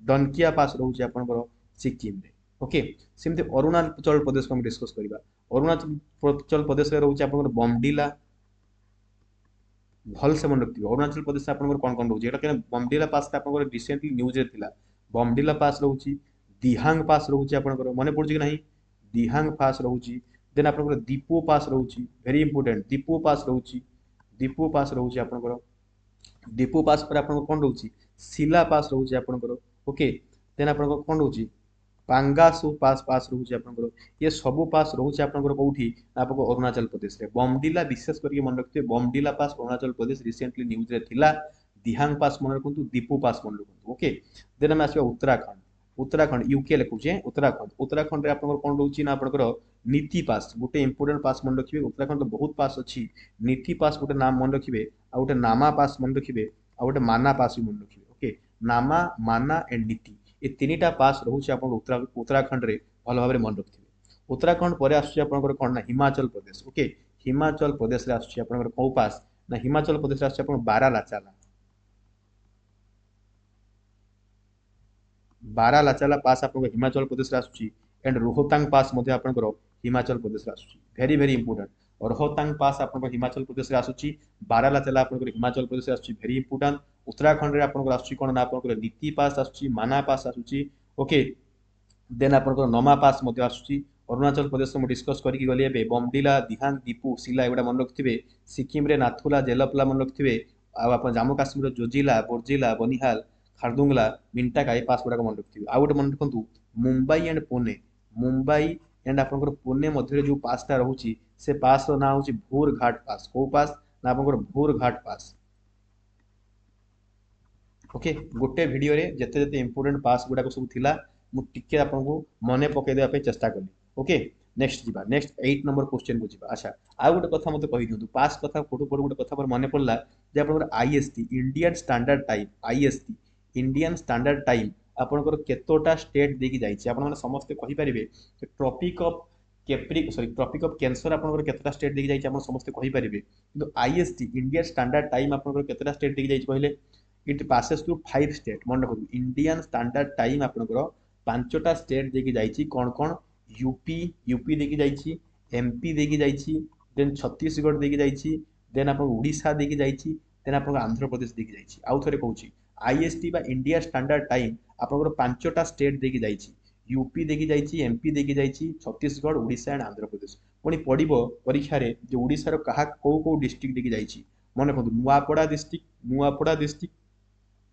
डनकिया पास रहउची आपनकर सिक्किम रे ओके सेमते अरुणाचल प्रदेश को हम डिस्कस करिबा अरुणाचल प्रदेश रे रहउची आपनकर बमडिला भल से मन रखिए अरुणाचल प्रदेश आपन कौन कौन रोचे एटा बमडिला पास आपन रिसेंटली न्यूज रे थिला बमडिला पास रोची दिहांग पास रोची आपन मने पड़ुची कि नहीं दिहांग पास रोची देन आपन दीपो पास रोची वेरी इंपोर्टेंट दीपो पास रोची दीपो पास रोची आपन दीपो पास पर आपन कौन रोची शिला पास रोची आपन ओके देन आपन कौन रोची पांगासु पास पास रोचे आपनकर ये सब पास रोचे आपनकर कोठी आपको अरुणाचल प्रदेश रे बमडिला विशेष करके मन रखते बमडिला पास अरुणाचल प्रदेश रिसेंटली न्यूज रे थिला दिहांग पास मन रखंतु दीपू पास मन रखंतु ओके देन हम आसीबा उत्तराखंड उत्तराखंड यूके लिखुचे उत्तराखंड उत्तराखंड रे आपनकर कोन रहउची ना आपनकर नीति पास गोटे इंपोर्टेंट पास मन रखिबे उत्तराखंड तो बहुत पास अछि नीति पास गोटे नाम मन रखिबे आ गोटे नामा पास मन रखिबे आ गोटे माना पास भी मन रखिबे ओके नामा माना एंड नीति ये तीनटा पास रोचे आपन उत्तराखंड रे भल भाबरे मन रखिबे उत्तराखंड परे आसुची आपनकर कोन ना हिमाचल प्रदेश ओके हिमाचल प्रदेश रे आसुची आपनकर को पास ना हिमाचल प्रदेश रे आसुची आपन बारालाचाला पास आपन हिमाचल प्रदेश रे आसुची एंड रोहतांग पास मध्ये आपनकर हिमाचल प्रदेश रे आसुची वेरी वेरी इंपोर्टेंट और रोहतांग पास आपनकर हिमाचल प्रदेश रे आसुची बारालाचाला आपनकर हिमाचल प्रदेश रे आसुची वेरी इंपोर्टेंट उत्तराखंड रे आपनकर आसुची कोन ना आपनकर नीति पास आसुची माना पास आसुची ओके देन आपनकर नमा पास मध्ये आसुची अरुणाचल प्रदेश में डिस्कस करिक गली एबे बमडिला दिहांग दीपू सिला एगुडा मन रखिथिबे सिक्किम रे नाथुला जेलपला मन रखिथिबे आ आपन जम्मू काश्मीर रे जोजिला बोर्जिला बनिहाल खारदुंगला मिंटाका ए पास गुडा मन रखिथिबे आ गोटे मन रखंतु मुंबई एंड आपनकर पुणे मध्य जो पासटा रहउची से पास रो ना होची भोर घाट पास को पास ना आपनकर भोर घाट पास ओके गोटे वीडियो रे जते जते इंपोर्टेंट पास गुडा को सब थिला मु टिके आपनको मने पके देबा पे चेष्टा कली ओके नेक्स्ट जीवा नेक्स्ट 8 नंबर क्वेश्चन को जीवा अच्छा आ गोटे कथा मते कहि दियु पास कथा फोटो पर गोटे कथा पर मने पड़ला जे आपनकर IST Indian standard time IST Indian standard time आपनकर केतोटा स्टेट देकी जाईची आपन माने समस्त कहि परिबे tropic of Capricorn sorry tropic of cancer आपनकर केतोटा स्टेट देकी जाईची आपन समस्त कहि परिबे किंतु आईएसटी इंडियन स्टैंडर्ड टाइम आपनकर केतोटा स्टेट देकी जाईची कहले इट पासेस थ्रू 5 स्टेट मन रखु इंडियन स्टैंडर्ड टाइम आपनकर पांचटा स्टेट देकी जाईची कोन कोन यूपी देकी जाईची एमपी देकी जाईची देन छत्तीसगढ़ देकी जाईची देन आपन ओडिशा देकी जाईची देन आपन आंध्र प्रदेश देकी जाईची आउ थरे कहूची आईएसटी बा इंडिया स्टैंडर्ड टाइम आपनकर पांचटा स्टेट देकी जाईची यूपी देकी जाईची एमपी देकी जाईची छत्तीसगढ़ ओडिशा एंड आंध्र प्रदेश पुनी पडिबो परीक्षा रे जे ओडिसा रो कहा को डिस्ट्रिक्ट देकी जाईची मन रखु नुआपड़ा डिस्ट्रिक्ट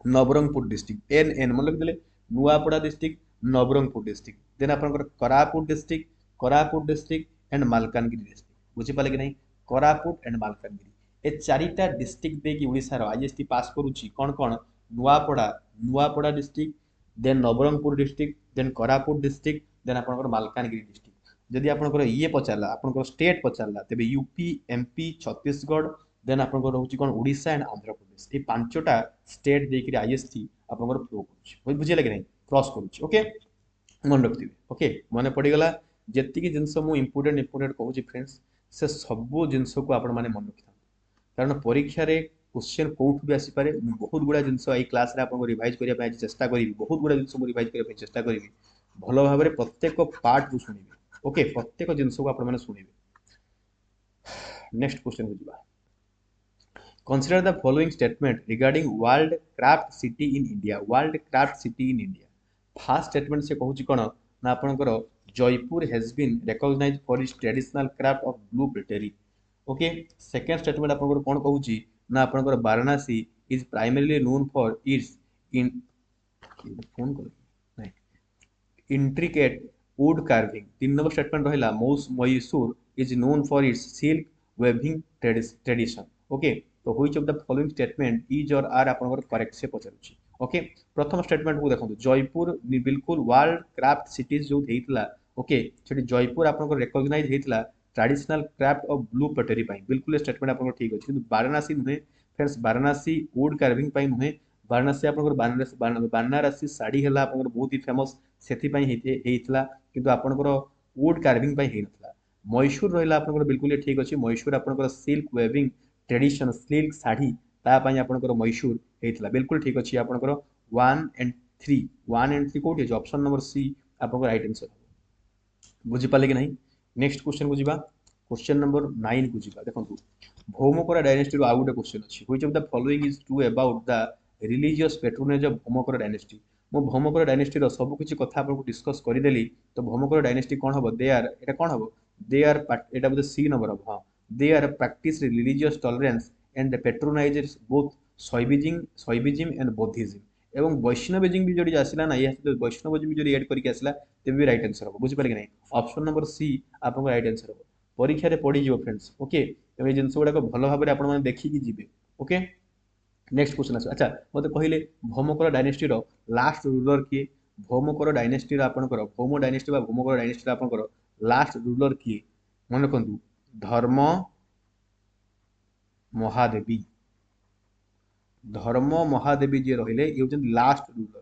नवरंगपुर डिस्ट्रिक्ट एन मन रखिले Nuapada district Nabarangpur district then आपनकर Koraput district and Malkangiri district बुझी पाले कि नहीं कोरापुट एंड मालकानगिरी ए चारिटा डिस्ट्रिक्ट दे की ओडिसा रो आईएसटी पास करूची कोन कोन Nuapada district then Nabarangpur district then Koraput district then आपनकर मालकानगिरी डिस्ट्रिक्ट जदि आपनकर ये पचारला आपनकर स्टेट पचारला तबे यूपी एमपी छत्तीसगढ़ देन आपनकर रहउची कोन ओडिशा एंड आंध्र प्रदेश ए पांचटा स्टेट देकी आईएसटी आपनकर फ्लो करूची बुझिले कि नहीं क्रॉस करूची ओके मन रखिथिबे ओके मने पड़ी गला जति की जिंस मु इंपोर्टेंट कहूची फ्रेंड्स से सब जिंस को आपण माने मन रखिथा कारण परीक्षा रे क्वेश्चन कोउठ भी आसी पारे बहुत गुडा जिंस आई क्लास रे आपन रिवाइज करिया पय चेष्टा करिवि बहुत गुडा जिंस मु रिवाइज करिया पय चेष्टा करिवि भलो भाबरे प्रत्येक पार्ट को सुनिबे ओके प्रत्येक जिंस को आपण माने सुनिबे नेक्स्ट क्वेश्चन को जिबा Consider the following statement regarding World Craft City in India. World Craft City in India. First statement से कहूची कोन ना आपनकर Jaipur has been recognized for its traditional craft of blue pottery. Okay. Second statement आपनकर कोन कहूची ना आपनकर Varanasi is primarily known for its intricate wood carving. तीन number statement रहिला Mysore is known for its silk weaving tradition. Okay. तो which of the following statement is और are आपनकर correct से पचारुची okay प्रथम स्टेटमेंट को देखंतु जयपुर बिल्कुल वर्ल्ड क्राफ्ट सिटीज जो हेतला ओके छेटी जयपुर आपनकर रिकॉग्नाइज हेतला traditional craft of blue pottery पाई बिल्कुल स्टेटमेंट आपनकर ठीक अछि किंतु वाराणसी नुहे फ्रेंड्स वाराणसी वुड कार्विंग पाई नुहे वाराणसी आपनकर बनारसी साड़ी हला आपनकर बहुत ही फेमस सेथि पाई हेतला किंतु आपनकर वुड कार्विंग पाई हेतला मैसूर रहला आपनकर बिल्कुल ठीक अछि मैसूर आपनकर silk weaving tradition silk sari तापाई आपनकर मैसूर हेतला बिल्कुल ठीक अछि आपनकर 1 एंड 3 कोठी अछि ऑप्शन नंबर सी आपनकर राइट आंसर बुझी पाले कि नहीं नेक्स्ट क्वेश्चन को जिबा क्वेश्चन नंबर 9 को जिबा देखंतु भौमकरा डायनेस्टी रो आ गुटे क्वेश्चन अछि which of the following is true about the religious patronage of Bhaumakara dynasty मो भौमकरा डायनेस्टी रो सब किछि कथा आपन को डिस्कस करि देली तो भौमकरा डायनेस्टी कोन हबो दे आर एटा कोन हबो दे आर एटा बोले सी नंबर ऑफ हां they are practice religious tolerance and patronizes both Shaivism and Buddhism एवं वैष्णविज्म भी जोड़ी आसिला ना ये वैष्णविज्म भी जोड़ी ऐड करके आसिला तेबे भी राइट आंसर हो बुझि पाले कि नहीं ऑप्शन नंबर सी आपन राइट आंसर हो परीक्षा रे पड़ी जिवो फ्रेंड्स ओके एबे जिंस गुडा को भलो भाबरे आपन माने देखि कि जिवे ओके नेक्स्ट क्वेश्चन आस अच्छा मते कहिले भौमकरा डायनेस्टी रो लास्ट रूलर किए भौमकरा डायनेस्टी रो आपन करो भौम डायनेस्टी बा भौमकरा डायनेस्टी रो आपन करो लास्ट रूलर किए मन रखंतु धर्म महादेवी धर्म महादेवी जी रहिले ये होचन लास्ट रूलर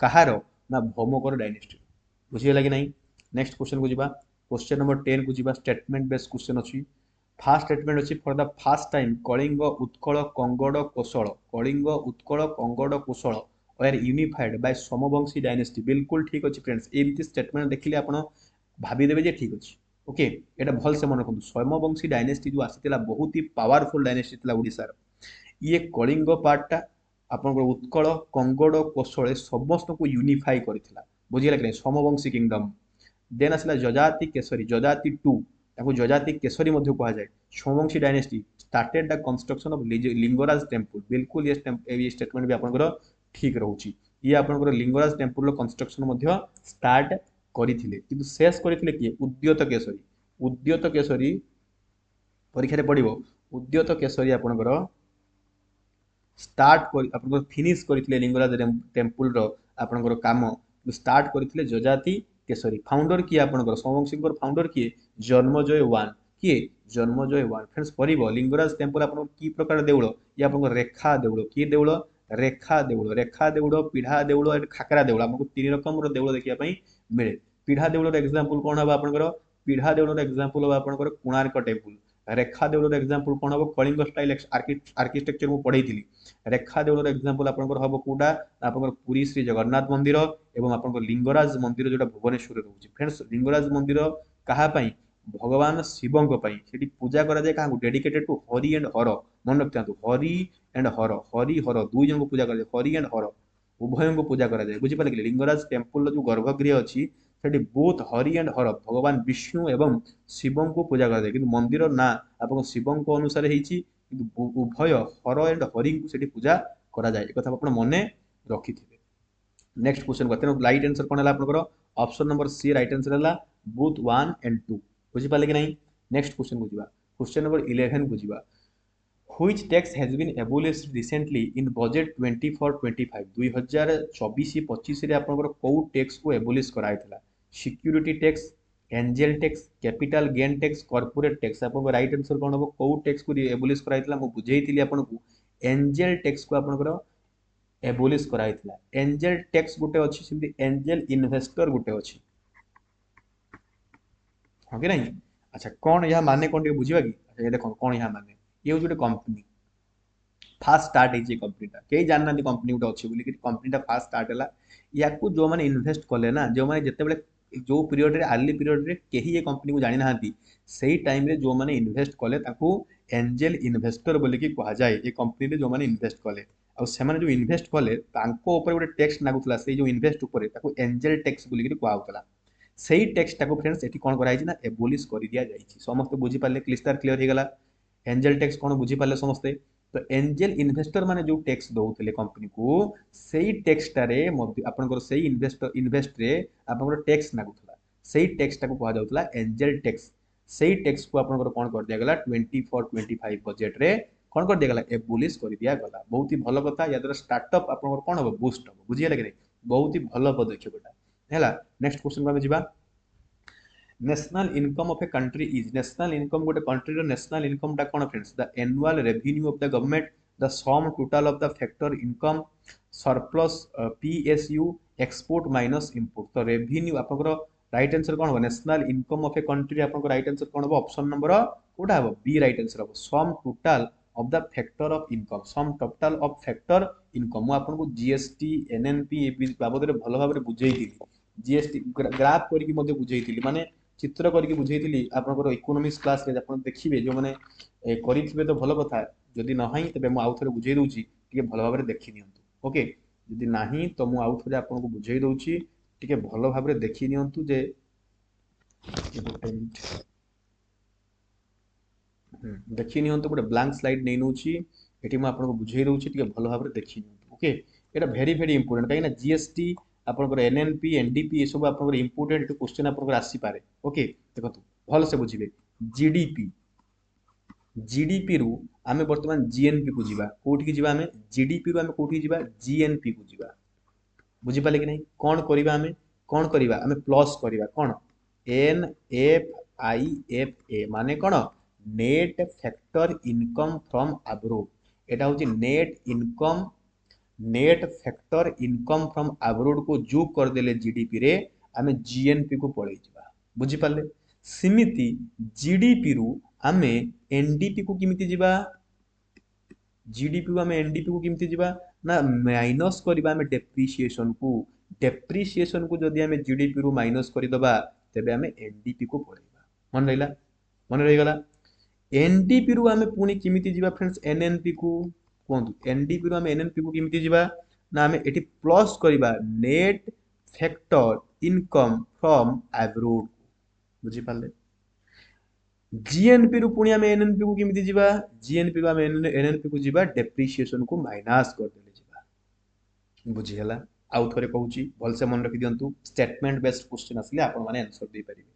कहार ना भौमकर डायनेस्टी बुझिगला कि नहीं नेक्स्ट क्वेश्चन को जिबा क्वेश्चन नंबर 10 को जिबा स्टेटमेंट बेस्ड क्वेश्चन अछि फास्ट स्टेटमेंट अछि for the first time Kalinga Utkal Kongoda Kosala Kalinga Utkal Kongoda Kosala are unified by Somavamshi dynasty बिल्कुल ठीक अछि फ्रेंड्स एमती स्टेटमेंट देखिले आपण भाबी देबे जे ठीक अछि ओके एटा भल से मन रखु समवंशी डायनेस्टी जो आसीतिला बहुत ही पावरफुल डायनेस्टी थिला ओडिसा ये कलिंग पार्टा आपन उत्कल कंगड़ कोशल समस्त को यूनिफाई करथिला बुझिला कि समवंशी किंगडम देन आसला जजाति केसरी जजाति 2 ताको जजाति केसरी मध्ये कहा जाय Somvanshi dynasty started the construction of Lingaraj temple बिल्कुल ये स्टेटमेंट भी आपनकर ठीक रहउची ये आपनकर लिंगराज टेंपल रो कंस्ट्रक्शन मध्ये स्टार्ट करिथिले किंतु शेष करिथिले कि उद्यत केसरी परीक्षा रे पडिबो उद्यत केसरी आपनकर स्टार्ट कर आपनकर फिनिश करथिले लिंगराज टेंपल रो आपनकर काम स्टार्ट करथिले जजाति केसरी फाउंडर किए आपनकर सोमवंशीकर फाउंडर किए जन्मजय 1 किए जन्मजय 1 फ्रेंड्स परिबो लिंगराज टेंपल आपन की प्रकार देउळ या आपन रेखा देउळ की देउळ रेखा देउळ पीढ़ा देउळ एंड खाकरा देउळ हमको तीन रकम रो देउळ देखिया पई मिले पीढ़ा देउळ रो एग्जांपल कोन हबा आपनकर पीढ़ा देउळ रो एग्जांपल हबा आपनकर कोणार्क टेंपल रेखा देउळ रो एग्जांपल कोन हबो कलिंग स्टाइल आर्किटेक्चर मु पढैथिली रेखा देउळ रो एग्जांपल आपनकर हबो कोडा आपनकर पुरी श्री जगन्नाथ मंदिर एवं आपनकर लिंगराज मंदिर जोटा भुवनेश्वर रे रहउची फ्रेंड्स लिंगराज मंदिर कहा पई भगवान शिवंक पई सेठी पूजा करा जाय काहू डेडिकेटेड टू हरि एंड हर मन रखतांतु हरि एंड हरि हर दुई जन को पूजा करा जाय हरि एंड हर उभय को पूजा करा जाय बुझि पाले कि लिंगराज टेंपल जो गर्भगृह अछि सेठी बोथ हरि एंड हर भगवान विष्णु एवं शिवंक को पूजा करा जाय किंतु मंदिर ना आपन शिवंक अनुसार हेछि किंतु उभय हर एंड हरि को सेठी पूजा करा जाय ए कथा आपण मने रखिथिबे नेक्स्ट क्वेश्चन को तेनो राइट आंसर कोन हला आपनकर option number C right answer हला बोथ 1 एंड 2 बुझि पाले कि नहीं नेक्स्ट क्वेश्चन को जिबा क्वेश्चन नंबर 11 को जिबा which tax has been abolished recently in budget 24-25 2024-25 रे आपनकर को टैक्स को एबोलिश कराइतला security tax angel tax capital gain tax corporate tax आपन राइट आंसर कोन हो को टैक्स को एबोलिश कराइतला मु बुझेइतिली आपन को एंजल टैक्स को आपनकर एबोलिश कराइतला एंजल टैक्स गुटे अछि सिंपली एंजल इन्वेस्टर गुटे अछि हो कि नहीं अच्छा कौन यह माने कौन बुझिबा कि अच्छा ये देखो कौन यह माने ये गोटे कंपनी फास्ट स्टार्ट है कंपनीटा कई जानना कंपनी गोटे अच्छी बोली कंपनीटा फास्ट स्टार्ट है या जो मैंने इन्वेस्ट कले ना जो मैंने जिते जो पीरियड रे आर्ली पीरियड रे कहीं ये कंपनी को जानी ना सही टाइम रे जो मैंने इन्वेस्ट कले एंजेल इन्वेस्टर बोली कह जाए ये कंपनी रे जो मैंने इन्वेस्ट कले आ से जो इन्वेस्ट कले गोटे टैक्स लागुला से जो इन्वेस्ट उपर एंजेल टैक्स बोली कहला सही टैक्स टाको फ्रेंड्स एटी कोन कराई ना एबोलिश कर दिया जाई समस्त बुझी पाले क्लियर हो गला एंजेल टैक्स कौन बुझी पाले समस्ते तो एंजेल इन्वेस्टर माने जो टैक्स दउतले कंपनी को सेही टैक्स टारे आपनकर सेही इन्वेस्ट रे आपनकर टैक्स लागुतला सेही टैक्स टाको कहा जाउतला एंजेल टैक्स सेही टैक्स को आपनकर कोन कर दिया गला 24-25 बजेट रे कोन कर दिया गला एबोलिश कर दिया गला बहुत ही भलो कथा या द्वारा स्टार्टअप आपनकर कोन हो बूस्ट हो बुझियला कि नहीं बहुत ही भलो पदक्षेपटा हैला नेक्स्ट क्वेश्चन को जिबा national income of a country is national income गोटे कंट्री रो नेशनल इनकम टा कोन friends the annual revenue of the government the sum total of the factor income surplus PSU export minus import तो revenue आपनकर right answer कोन हो national income of a country आपनकर right answer कोन हो option number कोटा हो B right answer हो sum total of the factor of income some total of factor income मु आपन को जीएसटी एनएनपी ए बाबद रे भलो भाबरे बुझेई दिली जीएसटी ग्राफ करके बुझेई माने चित्र करके बुझेइथिली आपनकर इकोनॉमिक्स क्लास रे आपण देखिबे जो माने करिथिबे तो भलो कथा जदि नाही तबे मु आउ थरे बुझेइ दउची टिके भलो भाबरे देखि नियंतु ओके जदि नाही तो मु आउ थरे आपनको बुझेइ दउची टिके भलो भाबरे देखि नियंतु जे देखि नियंतु गोटे ब्लैंक स्लाइड नै नउची एठी मु आपनको बुझेइ दउची टिके भलो भाबरे देखि नियंतु ओके एटा भेरी भेरी इंपोर्टेंट काई ना जीएसटी आपनकर एनएनपी एनडीपी ए सब आपनकर इंपोर्टेंट क्वेश्चन आपनकर आसी पारे ओके देखंतु भलो से बुझिबे जीडीपी जीडीपी रु आमे वर्तमान जीएनपी को जीवा कोठी की जीवा आमे जीडीपी रु आमे कोठी जीवा जीएनपी को जीवा बुझी पाले कि नहीं कौन करिवा आमे प्लस करिवा कोन N F I F A माने कोन net factor income from abroad एटा होची net factor income from abroad को जो कर देले जीडीपी रे आमे जीएनपी को पळै जिबा बुझी पाले सिमिति जीडीपी रु आमे एनडीपी को किमिति जिबा जीडीपी को आमे एनडीपी को किमिति जिबा ना माइनस करिबा आमे डेप्रिसिएशन को जदि आमे जीडीपी रु माइनस करि दबा तबे आमे एनडीपी को पढिबा मन रही गला एनडीपी रु आमे पुनी किमिति जिबा फ्रेंड्स एनएनपी को कोंतु एनडीपी रु आमे एनएनपी को किमिति जिबा ना आमे एठी प्लस करिबा net factor income from abroad बुझी पाले जीएनपी रु पुनी आमे एनएनपी को किमिति जिबा जीएनपी रु आमे एनएनपी को जिबा डेप्रिसिएशन को माइनस कर देले जिबा बुझी हला आउ थरे कहूची भल से मन रखि दियंतु स्टेटमेंट बेस्ड क्वेश्चन आसले आपण माने आंसर दे परिबे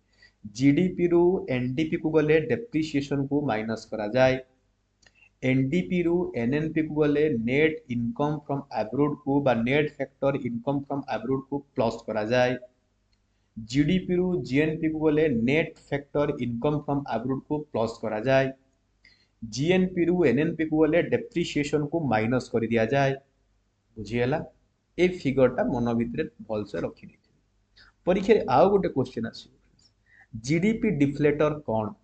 जीडीपी रु एनडीपी को गले डेप्रिसिएशन को माइनस करा जाय एनडीपी रु एनएनपी को गले नेट इनकम फ्रॉम अब्रोड को बा net factor income from abroad को प्लस करा जाय जीडीपी रु जीएनपी को गले net factor income from abroad को प्लस करा जाय जीएनपी रु एनएनपी को गले डेप्रिसिएशन को माइनस कर दिया जाय बुझी हला ए फिगरटा मन भितर भल से रखि दैथिबे परीक्षा रे आउ गोटे क्वेश्चन आसी जीडीपी डिफ्लेटर कोन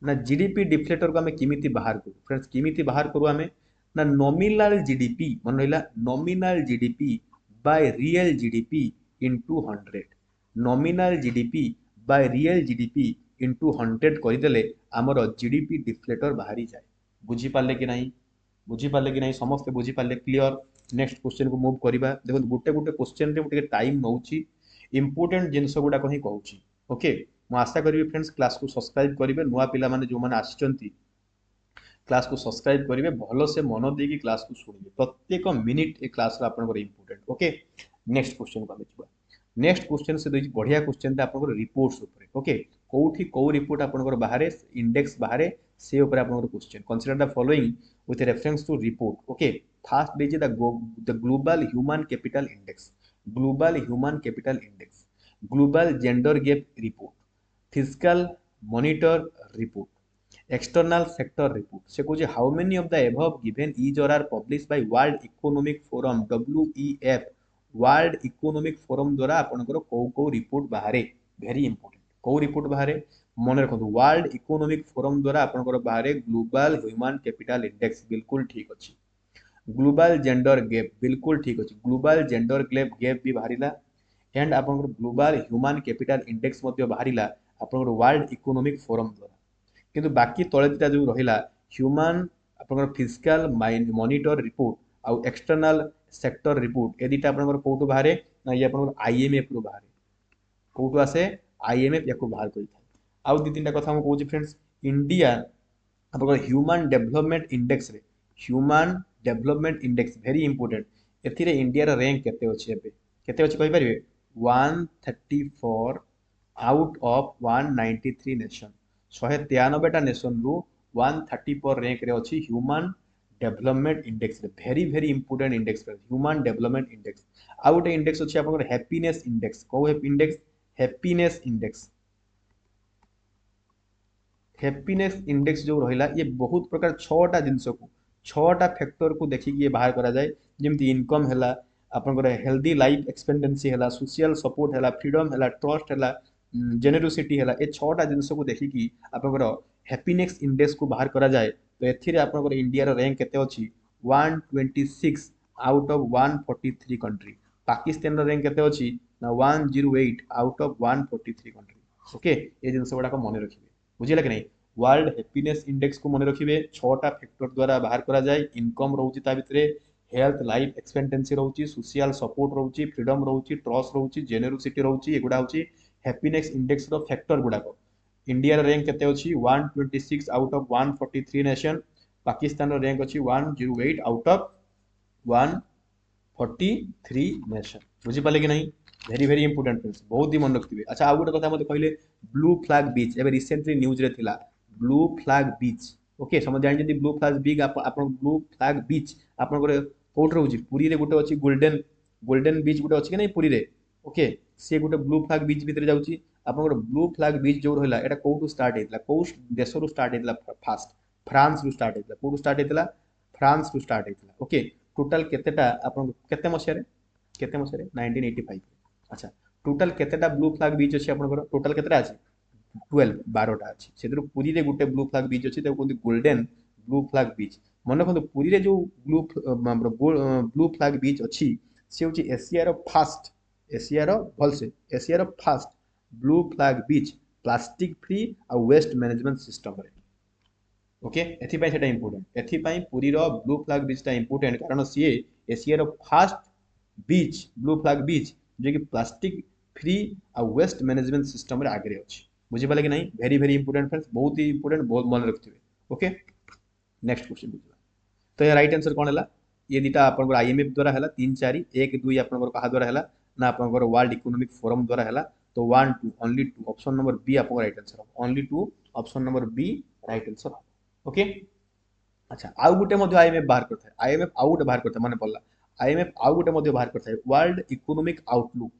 ना जीडीपी डिफ्लेटर को हमें किमिति बाहर करू फ्रेंड्स किमिति बाहर करू हमें ना नॉमिनल जीडीपी मन रहिला nominal GDP by real GDP into 100 nominal GDP by real GDP into 100 करि देले हमर जीडीपी डिफ्लेटर बाहरी जाय बुझी पाले कि नहीं समस्त बुझी पाले क्लियर नेक्स्ट क्वेश्चन को मूव करिबा देखो गुटे गुटे क्वेश्चन रे मुटे टाइम नउची इंपोर्टेंट जिंस गुडा कहि कहूची ओके मु आशा करिवे फ्रेंड्स क्लास को सब्सक्राइब करिवे नुवा पिला माने जो माने आछचंती क्लास को सब्सक्राइब करिवे भलो से मन देकी क्लास को सुनिबे प्रत्येक मिनिट ए क्लास रा आपन को इंपोर्टेंट ओके नेक्स्ट क्वेश्चन को देखिबा नेक्स्ट क्वेश्चन से दोई बढ़िया क्वेश्चन ता आपन को रिपोर्ट्स ऊपर ओके कोठी को रिपोर्ट आपन को बाहरे इंडेक्स बाहरे से ऊपर आपन को question consider the following with reference to report okay first is the global human capital index global gender gap report fiscal monitor report external sector report se koje how many of the above given is or are published by world economic forum WEF world economic forum द्वारा आपनकर को report बाहरे very important को report बाहरे मन रखु world economic forum द्वारा आपनकर बाहरे ग्लोबल ह्यूमन कैपिटल इंडेक्स बिल्कुल ठीक अछि ग्लोबल जेंडर गैप बिल्कुल ठीक अछि ग्लोबल जेंडर गैप भी बाहरिला एंड आपनकर ग्लोबल ह्यूमन कैपिटल इंडेक्स मध्ये बाहरिला आपनकर वर्ल्ड इकोनॉमिक फोरम द्वारा किंतु बाकी तळे दिटा जो रहिला ह्यूमन आपनकर फिस्कल मॉनिटर रिपोर्ट आ एक्सटर्नल सेक्टर रिपोर्ट ए दिटा आपनकर कोटो बाहरे ना ये आपनकर आईएमएफ रो बाहरे कोटो आसे आईएमएफ याको बाहर करि आउ दि तीन कथा हम कहूँ फ्रेंड्स इंडिया आपन ह्यूमन डेवलपमेंट इंडेक्स रे human development index very important एथिरे इंडिया रा रैंक केते अछि कहि परिबे 134 आउट ऑफ 193 नेशन 193 टा नेशन रु 134 रैंक रे अछि ह्यूमन डेवलपमेंट इंडेक्स रे very important index human development index आउ गोटे इंडेक्स अछि आपन हैप्पीनेस इंडेक्स को इंडेक्स हैप्पीनेस इंडेक्स जो रहिला ये बहुत प्रकार छटा जिंस को छटा फैक्टर को देखि ये बाहर करा जाय जेमति इनकम हैला आपन हेल्दी लाइफ एक्सपेक्टेंसी हैला सोशल सपोर्ट हैला फ्रीडम हैला ट्रस्ट हैला जेनरोसिटी हैला ए छटा जिंस को देखि कि आपन हैप्पीनेस इंडेक्स को बाहर करा जाय तो एथिरे आपन इंडिया रो रैंक केते अछि 126 आउट ऑफ 143 कंट्री पाकिस्तान रो रैंक केते अछि ना 108 आउट ऑफ 143 कंट्री। ओके ये जिनस गुड़ाक मन रखिए बुझे कि नहीं। वर्ल्ड हैप्पीनेस इंडेक्स को मन रखिए 6टा फैक्टर द्वारा बाहर करा जाए। इनकम रोची ता भितर हेल्थ लाइफ एक्सपेक्टेंसी रोची सोशल सपोर्ट रोची फ्रीडम रोची ट्रस्ट रोची जेनेरोसिटी रोची एगुड़ा होची हैप्पीनेस इंडेक्स रो फैक्टर गुड़ाक। इंडिया रैंक केते अछि 126 out of 143 nation. Pakistan rank अछि 108 आउट ऑफ 143 नेशन। बुझी पाले कि नहीं वेरी वेरी इंपोर्टेंट फ्रेंड्स बहुत ही मन रखिए। अच्छा आउ गोटे कथा मते कहले ब्लू फ्लैग बीच एबे रिसेंटली न्यूज रे थिला ब्लू फ्लैग बीच। ओके समझ जानि जदी ब्लू फ्लैग बीच आपन ब्लू फ्लैग बीच आपन को कोट रहउची पुरी रे गोटे अछि गोल्डन गोल्डन बीच गोटे अछि कि नहीं पुरी रे। ओके से गोटे ब्लू फ्लैग बीच भीतर जाउची आपन ब्लू फ्लैग बीच जो रहला एटा कोटू स्टार्ट हेतला को देश रु स्टार्ट हेतला फास्ट फ्रांस रु स्टार्ट हेतला कोटू स्टार्ट हेतला फ्रांस रु स्टार्ट हेतला। ओके टोटल केतेटा आपन केते मसिया रे 1985। अच्छा टोटल केतेटा ब्लू फ्लैग बीच अछि आपन टोटल केतेटा अछि 12टा अछि सेदर पुरी रे गुटे ब्लू फ्लैग बीच अछि ताको गोल्डन ब्लू फ्लैग बीच। मन रखु पुरी रे जो ब्लू फ्लैग बीच अछि से होछि एशिया रो फास्ट एशिया रो भलसे एशिया रो first blue flag beach plastic free आ वेस्ट मैनेजमेंट सिस्टम रे। ओके एथिपाई सेटा इंपोर्टेंट एथिपाई पुरी रो ब्लू फ्लैग बीच ता इंपोर्टेंट कारण सी एशिया रो first beach blue flag beach जो कि प्लास्टिक फ्री आ वेस्ट मैनेजमेंट सिस्टम रे आगे अछि। बुझी पाले कि नहीं वेरी वेरी इंपोर्टेंट फ्रेंड्स बहुत ही इंपोर्टेंट बहुत मन रखिथिबे। ओके नेक्स्ट क्वेश्चन बुझिबा तो ये राइट आंसर कोन हला ये दिटा आपन आईएमएफ द्वारा हला 3 4 1 2 आपन कहा द्वारा हला ना आपन वर्ल्ड इकोनॉमिक फोरम द्वारा हला तो 1 2 ओनली 2 ऑप्शन नंबर बी आपन right answer only 2 option number B right answer. Okay अच्छा आउ गुटे मध्ये आईएमएफ बाहर करथा आईएमएफ आउ गुटे बाहर करथा माने पड़ला आईएमएफ आउ गुटे मध्ये बाहर करथा वर्ल्ड इकोनॉमिक आउटलुक।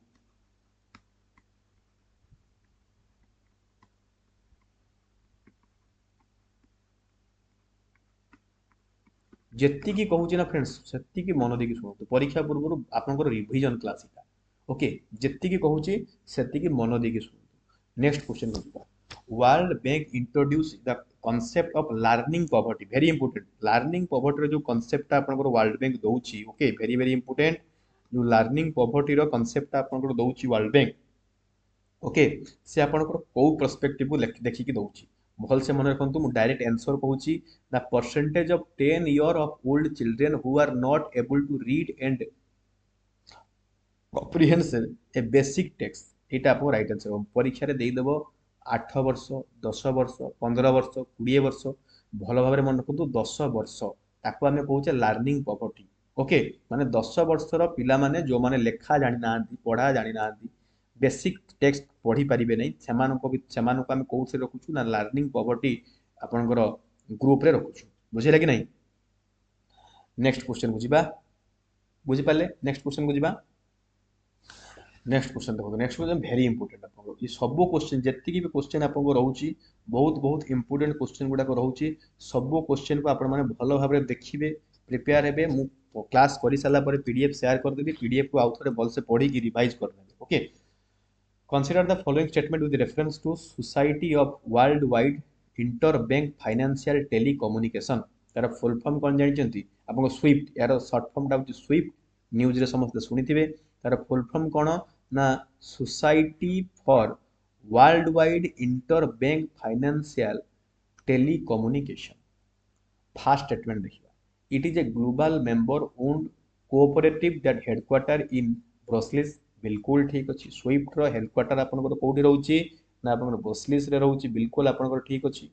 जेतिकी कहूची ना फ्रेंड्स सेतिकी मन देकी सुनतु परीक्षा पूर्व आपनकर रिवीजन क्लास इटा। ओके जेतिकी कहूची सेतिकी मन देकी सुनतु। नेक्स्ट क्वेश्चन होगा world bank introduce the concept of learning poverty very important learning poverty रो जो कांसेप्ट आपनकर वर्ल्ड बैंक दोउची। ओके वेरी वेरी इंपोर्टेंट जो लर्निंग पॉवर्टी रो कांसेप्ट आपनकर दोउची वर्ल्ड बैंक। ओके से आपनकर को पर्सपेक्टिव को देखि कि दोउची भल से मन रखंतु मु डायरेक्ट आंसर कहूची the percentage of 10 year of old children who are not able to read and comprehensive a basic text एटा आपको राइट आंसर परीक्षा रे देई देबो 8 वर्ष 10 वर्ष 15 वर्ष 20 वर्ष भल भाबरे मन रखंतु 10 वर्ष ताको हमें कहूचे लर्निंग पॉवर्टी। ओके माने 10 वर्षर पिला माने जो माने लेखा जानि नांती पढ़ा जानि नांती बेसिक टेक्स्ट पढ़ी पारिबे नै सेमानको हम कोउ से रखुछु ना लर्निंग पॉवर्टी आपनकर ग्रुप रे रखुछु। बुझिला कि नहीं नेक्स्ट क्वेश्चन बुझिबा बुझि पाले नेक्स्ट क्वेश्चन बुझिबा। नेक्स्ट क्वेश्चन देखो नेक्स्ट क्वेश्चन वेरी इंपोर्टेंट आपको ये सब क्वेश्चन जेति भी क्वेश्चन आपको रहउची बहुत बहुत इंपोर्टेंट क्वेश्चन गुडा को रहउची सब क्वेश्चन को आपण माने भलो भाबरे देखिबे प्रिपेयर हेबे मु क्लास करि साला पर पीडीएफ शेयर कर देबी पीडीएफ को आउ थोड़े बल से पढ़ी की रिवाइज कर लेबे। Okay consider the following statement with reference to society of worldwide interbank financial telecommunication तार फुल फॉर्म कोन जानि चंती आपन स्विफ्ट यार शॉर्ट फॉर्म टा होची स्विफ्ट न्यूज रे समस्त सुनिथिबे तार फुल फॉर्म कोन ना society for world wide interbank financial telecommunication. First statement देखिबा it is a global member owned cooperative that headquarter in Brussels बिल्कुल ठीक अच्छी स्विफ्ट रो हेडक्वार्टर आपनकर कोठी रहउची ना आपनकर ब्रसेल्स रे रहउची बिल्कुल आपनकर ठीक अच्छी।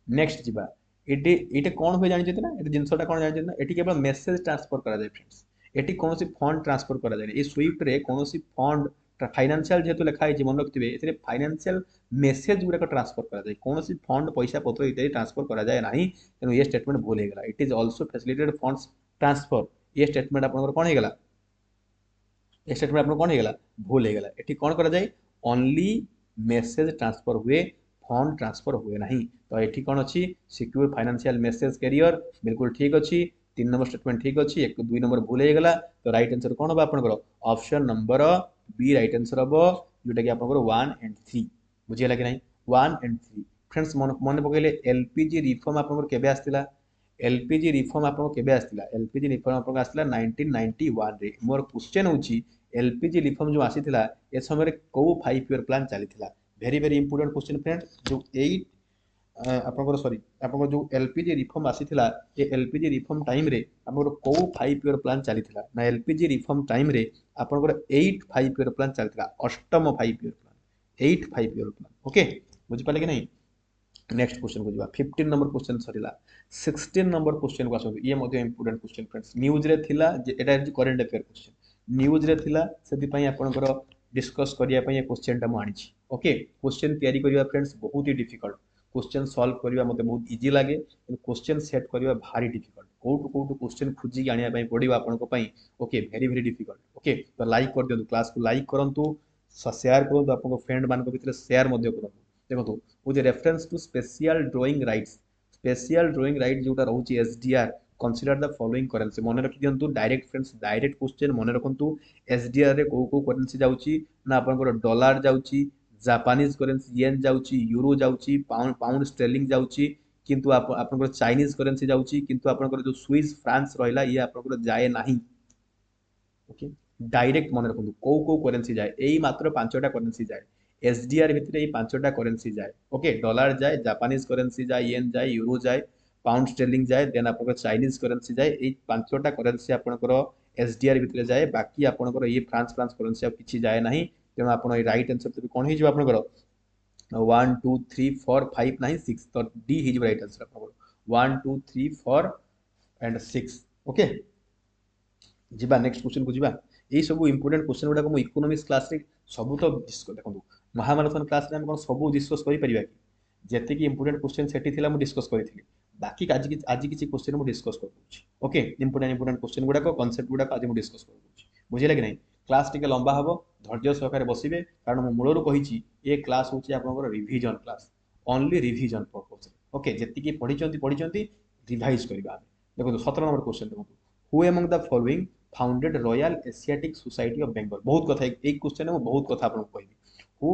नेक्स्ट जिबा एटे एटे कोन होय जानि जति ना एटे जिंसटा कोन जानि जति ना एटी केवल मेसेज ट्रांसफर करा जाय फ्रेंड्स एटी कोनोसी फंड ट्रांसफर करा जाय ए स्विफ्ट रे कोनोसी फंड फाइनेंशियल जेतु लिखा है मन रखथिबे एथिरे फाइनेंशियल मेसेज गुडा को ट्रांसफर करा जाय कोनोसी फंड पैसा पत्र इत्यादि ट्रांसफर करा जाय नाही तेनु ये स्टेटमेंट भूल हे गेला it is also facilitated funds transfer ये स्टेटमेंट आपनकर कोन हे गेला ये स्टेटमेंट आपन कोन हे गेला भूल हे गेला एठी कोन करा जाय ओनली मेसेज ट्रांसफर हुए फंड ट्रांसफर हुए नहीं तो एठी कोन अछि सिक्योर फाइनेंशियल मेसेज कैरियर बिल्कुल ठीक अछि 3 नंबर स्टेटमेंट ठीक अछि 1 2 नंबर भूल हे गेला तो राइट आंसर कोन होबा आपनकर option number B right answer हबो जोटा कि आपनकर 1 एंड 3 बुझियला कि नहीं 1 एंड 3 फ्रेंड्स मन पकैले एलपीजी रिफॉर्म आपनकर केबे आस्तिला एलपीजी रिफॉर्म आपन केबे आस्तिला एलपीजी रिफॉर्म आपन आस्तिला 1991 रे मोर क्वेश्चन होची एलपीजी रिफॉर्म जो आसीथिला ए समय को 5 ईयर प्लान चलीथिला very very important question friend जो 8 आपनकर सॉरी आपनकर जो एलपीजी रिफॉर्म आसीथिला ए एलपीजी रिफॉर्म टाइम रे आपनकर को 5 ईयर प्लान चलीथिला ना एलपीजी रिफॉर्म टाइम रे आपनकर 8 5 ईयर प्लान चलीथिला अष्टम 5 year plan 8 5 year plan okay बुझी पाले कि नहीं नेक्स्ट क्वेश्चन को जीवा 15 number question Sarila 16 number question को आसो ये मध्ये इंपोर्टेंट क्वेश्चन फ्रेंड्स न्यूज रे थिला जे एटा करंट अफेयर क्वेश्चन न्यूज रे थिला सेति पई आपनकर डिस्कस करिया पई ये क्वेश्चन टा म आनिछि ओके क्वेश्चन तयारी करिया फ्रेंड्स बहुत ही डिफिकल्ट क्वेश्चन सॉल्व करिया मते बहुत इजी लागे क्वेश्चन सेट करिया भारी डिफिकल्ट कोटू क्वेश्चन खुजी आनिया पई पडिबा आपनको पई okay very very difficult okay तो लाइक कर दियौ क्लास को लाइक करंतु शेयर करंतु आपनको फ्रेंड मान को भितर शेयर मध्ये करंतु देखो with reference to special drawing right जोटा रोचे SDR consider the following currency मन रखि दियंतु डायरेक्ट फ्रेंड्स डायरेक्ट क्वेश्चन मन रखंतु एसडीआर रे को करेंसी जाउची ना आपनकर डॉलर जाउची जापानीज करेंसी येन जाउची यूरो जाउची पाउंड स्टर्लिंग जाउची किंतु आपनकर चाइनीज करेंसी जाउची किंतु आपनकर जो स्विस फ्रांस रहला ये आपनकर जाए नाही ओके डायरेक्ट मन रखंतु को करेंसी जाए एई मात्र पांचटा करेंसी जाए एसडीआर भितर ये पांचटा करेंसी जाए ओके डॉलर जाए जापानीज करेंसी जाए येन जाए यूरो जाए पाउंड स्टर्लिंग जाए देन आपनकर चाइनीज करेंसी जाए ये पांचटा करेंसी आपनकर एसडीआर भितर जाए बाकी आपनकर ये फ्रांस फ्रांस करेंसी अब किछि जाए नाही तेणु आपण ये राइट आंसर तो कोन हे जो आपनकर 1 2 3 4 5 9 6 तो डी हे जो राइट आंसर आपनकर 1 2 3 4 एंड 6 ओके जीवा नेक्स्ट क्वेश्चन को जीवा ये सब इंपोर्टेंट क्वेश्चन गुडा को इकोनॉमिक्स क्लास रे सब तो डिस्कस देखो महामाराथन क्लास रे हम कोन सब डिस्कस करि परिबा कि जते कि इंपोर्टेंट क्वेश्चन सेठी थिला मु डिस्कस करिथिली बाकी आज किछि क्वेश्चन मु डिस्कस कर दूची ओके इंपोर्टेंट क्वेश्चन गुडा को कांसेप्ट गुडा को आज मु डिस्कस कर दूची बुझिले कि नहीं क्लास टिके लंबा हबो धैर्य सहकारे बसिबे कारण मु मूलरु कहिछि ए क्लास होछि आपनकर revision class only revision purpose okay जति कि पढिचंती रिवाइज करबा देखो 17 नंबर क्वेश्चन देखो who among the following founded royal Asiatic Society of Bengal बहुत कथा एक क्वेश्चन है बहुत कथा आपन कहबी who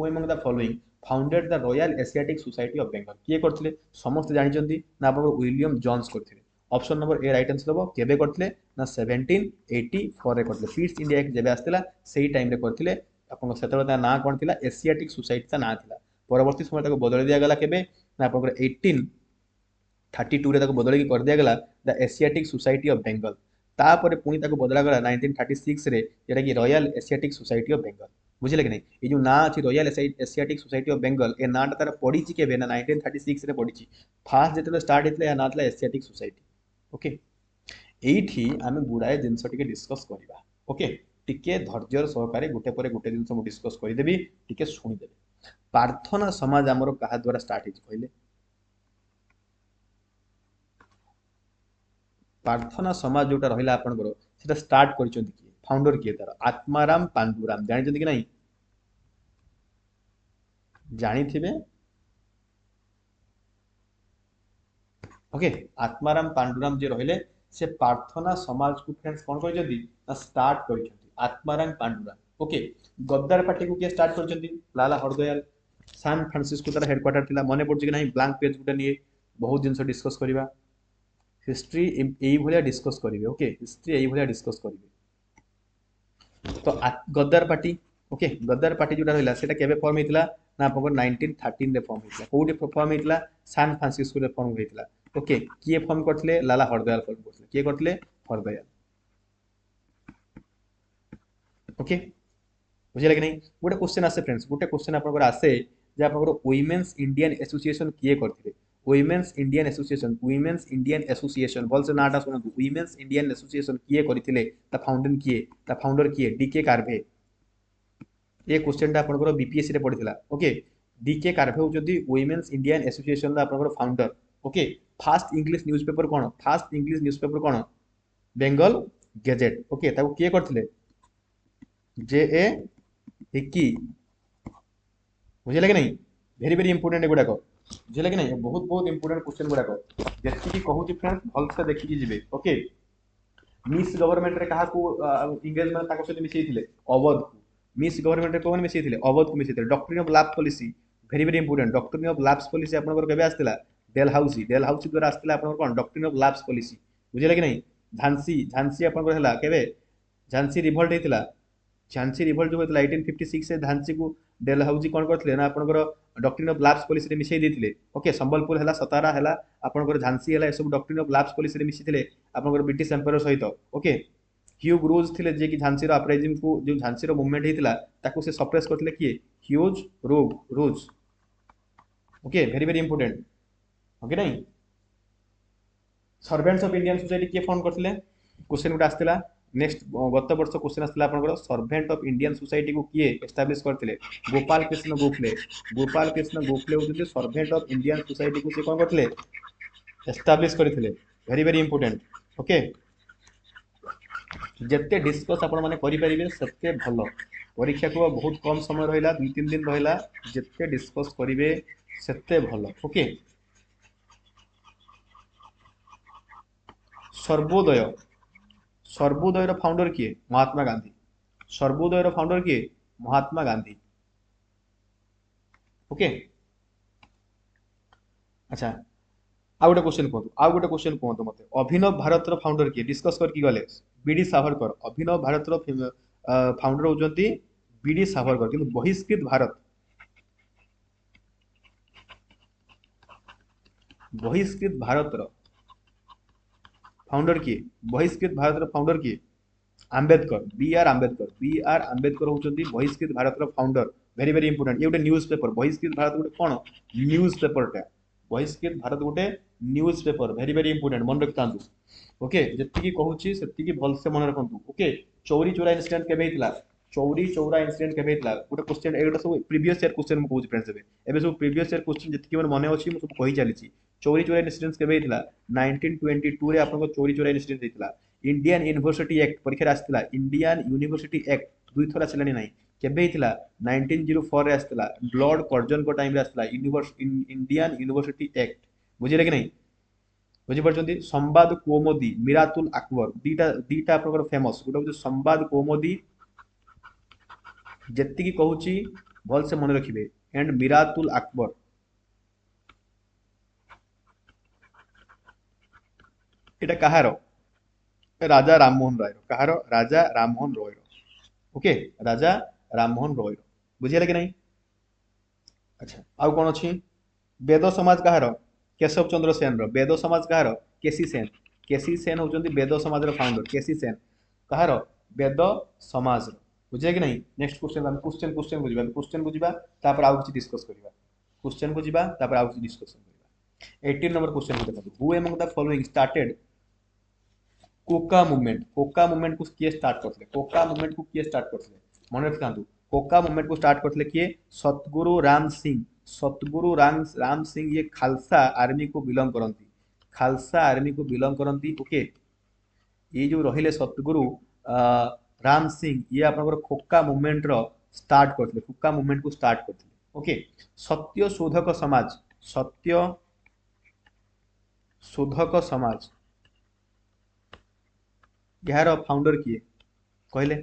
among the following founded the royal Asiatic Society of Bengal किए करथिले समस्त जानि जंती ना आपन विलियम जॉन्स करथिले option number A right answer हो केबे करथिले ना 1784 रे करथिले पीस इंडिया एक जेबे आस्तिला सेही टाइम रे करथिले आपन सेतबे ना कोन थिला एशियाटिक सोसाइटी ता ना थिला परवर्ती समय ताको बदल दिया गला केबे ना आपन 1832 रे ताको बदल के कर दिया गला the Asiatic Society of Bengal तापर पुणी ताको बदला गला 1936 रे जेटा कि Royal Asiatic Society of Bengal बुझिले कि नहीं ये जो ना अछि Royal Asiatic Society of Bengal ए नाटा तार पड़ी छि केबे ना 1936 रे पड़ी छि फास्ट जेतले स्टार्ट हेतले या ना थला एशियाटिक सोसाइटी ओके एठी आमे गुडाए जिंस टिके डिस्कस करिबा ओके टिके धैर्य सहकारे गुटे परे गुटे जिंस मु डिस्कस करि देबी टिके सुनि देबे प्रार्थना समाज हमरो कहा द्वारा स्टार्ट हेछि कहले प्रार्थना समाज जोटा रहिला आपनकर सेटा स्टार्ट करिसंती कि फाउंडर किए तार आत्माराम पांडुराम जानि कि नहीं जानी थिबे ओके आत्माराम पांडुराम जे रहिले से प्रार्थना समाज को फ्रेंड्स कोन करिसंती ना स्टार्ट करिसंती आत्माराम पांडुराम ओके गद्दार पार्टी को के स्टार्ट करिसंती लाला हरदयाल सैन फ्रांसिस्को तार हेडक्वार्टर थिला मने पड़छि कि नहीं ब्लैंक पेज गुटे निये बहुत जिंस डिस्कस करिबा हिस्ट्री एई भलिया डिस्कस करिवे ओके हिस्ट्री एई भलिया डिस्कस करिवे तो गद्दार पार्टी ओके गद्दार पार्टी जोटा रहला सेटा केबे फॉर्म हेतिला ना आपन 1913 रे फॉर्म हेतिला कोडी फॉर्म हेतिला सैन फ्रांसिस्को रे फॉर्म हेतिला ओके किए फॉर्म करथले लाला हरदयाल फॉर्म करथले किए करथले हरदयाल ओके बुझिला कि नहीं गोटे क्वेश्चन आसे फ्रेंड्स गोटे क्वेश्चन आपन आसे जे आपन वुमेन्स इंडियन एसोसिएशन किए करथले वुमेन्स इंडियन एसोसिएशन बोल से नाटा सुनतु वुमेन्स इंडियन एसोसिएशन किए करथिले ता फाउंडर किए डीके कार्भे ये क्वेश्चन ता आपन बीपीएससी रे पढिथिला ओके डीके कार्भे हो जदी वुमेन्स इंडियन एसोसिएशन दा आपन founder okay first English newspaper कोन बेंगल गैजेट ओके ताको किए करथिले जे ए हिकी बुझिले कि नहीं वेरी वेरी इंपोर्टेंट एगुडा को बुझिले कि नहीं बहुत बहुत इंपोर्टेंट क्वेश्चन गुडा को जति कि कहूची फ्रेंड्स भल से देखि कि जिवे ओके मिस गवर्नमेंट रे कहा को इंग्लिश में ताको से मिसई थिले अवध को मिस गवर्नमेंट रे कोन मिसई थिले अवध को मिसई थिले doctrine of lapse policy very very important doctrine of lapse policy आपन केबे आस्तिला डेलहाउसी द्वारा आस्तिला आपन कोन डॉक्ट्रिन ऑफ लैप्स पॉलिसी बुझिले कि नहीं झांसी आपन हला केबे झांसी रिवोल्ट हेतिला झांसी रिवोल्ट जो होता 1856 से झांसी को डेलहाउजी कौन करथिले ना आपनकर डॉक्ट्रिन ऑफ लैप्स पॉलिसी रे मिसै देथिले ओके संबलपुर हैला सतारा हैला आपनकर झांसी हैला ए सब डॉक्ट्रिन ऑफ लैप्स पॉलिसी रे मिसिथिले आपनकर ब्रिटिश एम्पायर सहित ओके ह्यूग रोज थिले जे कि झांसी रो अपराइजिंग को जो झांसी रो मूवमेंट हेतिला ताको से सप्रेस करथिले किए Hugh Rose okay very very important okay नहीं सर्वेंट्स ऑफ इंडियन सोसाइटी किए फाउंड करथिले क्वेश्चन गुटा आस्तिला नेक्स्ट गत वर्ष क्वेश्चन आस्तिला आपनकर सर्वेंट ऑफ इंडियन सोसाइटी को किए एस्टैब्लिश करथिले गोपाल कृष्ण गोखले होते सर्वेंट ऑफ इंडियन सोसाइटी को से कोन करथिले एस्टैब्लिश करथिले वेरी वेरी इंपोर्टेंट ओके जिते डिस्कस आपण माने करि परिबे सेते भलो परीक्षा को बहुत कम समय रहिला 2-3 दिन रहिला जिते डिस्कस करिवे सेते भलो ओके सर्वोदय सर्वोदय फाउंडर किए महात्मा गांधी सर्वोदय फाउंडर किए महात्मा गांधी ओके अच्छा आउ गोटे क्वेश्चन कहतु मते अभिनव भारत फाउंडर किए डिस्कस कर की गले बीडी सावरकर अभिनव भारत फाउंडर होजंती बीडी सावरकर किंतु बहिष्कृत भारत फाउंडर किए फाउंडर किए बी आर आंबेडकर होचंती बहिष्कृत Bharat founder very very important ये गोटे न्यूज पेपर बहिष्कृत भारत गोटे कोन न्यूज पेपरटा बहिष्कृत भारत गोटे news paper very very important मन रखिथांतु ओके जति कहूची सेति भल से मन रखंतु ओके चौरी चोरा इंसिडेंट केबे हितला चौरी चौरा इंसिडेंट केबे हितला गोटे क्वेश्चन एगोटा सब प्रीवियस ईयर क्वेश्चन म कहूची फ्रेंड्स एबे सब प्रीवियस ईयर क्वेश्चन जति मन मने अछि म सब कहि चलीची चौरी चोरा इंसिडेंट केबे हितला 1922 रे आपन को चौरी चोरा इंसिडेंट हितला इंडियन यूनिवर्सिटी एक्ट परीक्षा आस्तिला इंडियन यूनिवर्सिटी एक्ट दुई थरा चलानी नाही केबे हितला 1904 रे आस्तिला लॉर्ड कर्जन को टाइम रे आस्तिला इंडियन यूनिवर्सिटी एक्ट बुझिले कि नहीं बुझी पार्छन्ती संवाद कौमुदी मिरातुल अकबर दीटा आपनकर फेमस गोटे होची संवाद कौमुदी जति की कहूची भल से मन रखिबे एंड मिरातुल अकबर एटा कहारो राजा राममोहन राय कहारो राजा राममोहन रॉय ओके राजा राममोहन रॉय बुझिले कि नहीं अच्छा आउ कोन अछि वेद समाज कहारो केशव चंद्र सेन वेद समाज कहार केसी सेन होचंती वेद समाज रो फाउंडर केसी सेन कहार वेद समाज बुझे कि नहीं नेक्स्ट क्वेश्चन हम क्वेश्चन बुझिबा तापर आउ किछि डिस्कस करिबा क्वेश्चन बुझिबा तापर आउ किछि डिस्कशन करिबा 18 नंबर क्वेश्चन देखो who among the following started Coca movement को किए स्टार्ट करथिले मन रखिथांतु कोका मूवमेंट को स्टार्ट करथिले किए सतगुरु राम सिंह ये खालसा आर्मी को बिलोंग करती ओके ये जो रहिले सतगुरु राम सिंह ये आपनकर खोका मूवमेंट रो स्टार्ट करथिले ओके सत्य शोधक समाज यार फाउंडर किए कहले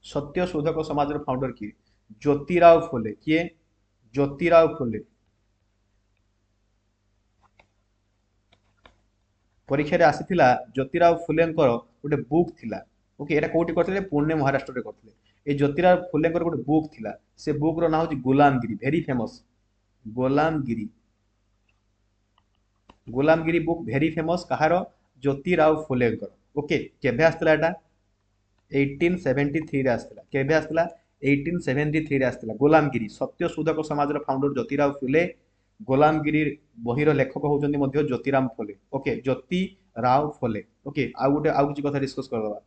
सत्य शोधक समाज रो फाउंडर किए ज्योतिराव फुले परीक्षा रे आसीथिला ज्योतिराव फुलेंकर गोटे बुक थिला ओके एटा कोठी करथिले पुणे महाराष्ट्र रे करथिले ए ज्योतिराव फुलेंकर गोटे बुक थिला से बुक रो नाम होची गुलामगिरी वेरी फेमस गुलामगिरी बुक वेरी फेमस कहारो ज्योतिराव फुलेंकर ओके केबे आस्तिला एटा 1873 रे आस्तिला केबे आस्तिला 1873 रे आस्तिला गुलामगिरी सत्य शोधक समाज रो फाउंडर ज्योतिराव फुले गुलामगिरी बहिर लेखक होचंती मध्ये ज्योतिराम फुले ओके ज्योतिराव फुले ओके आउ किछि कथा डिस्कस करबा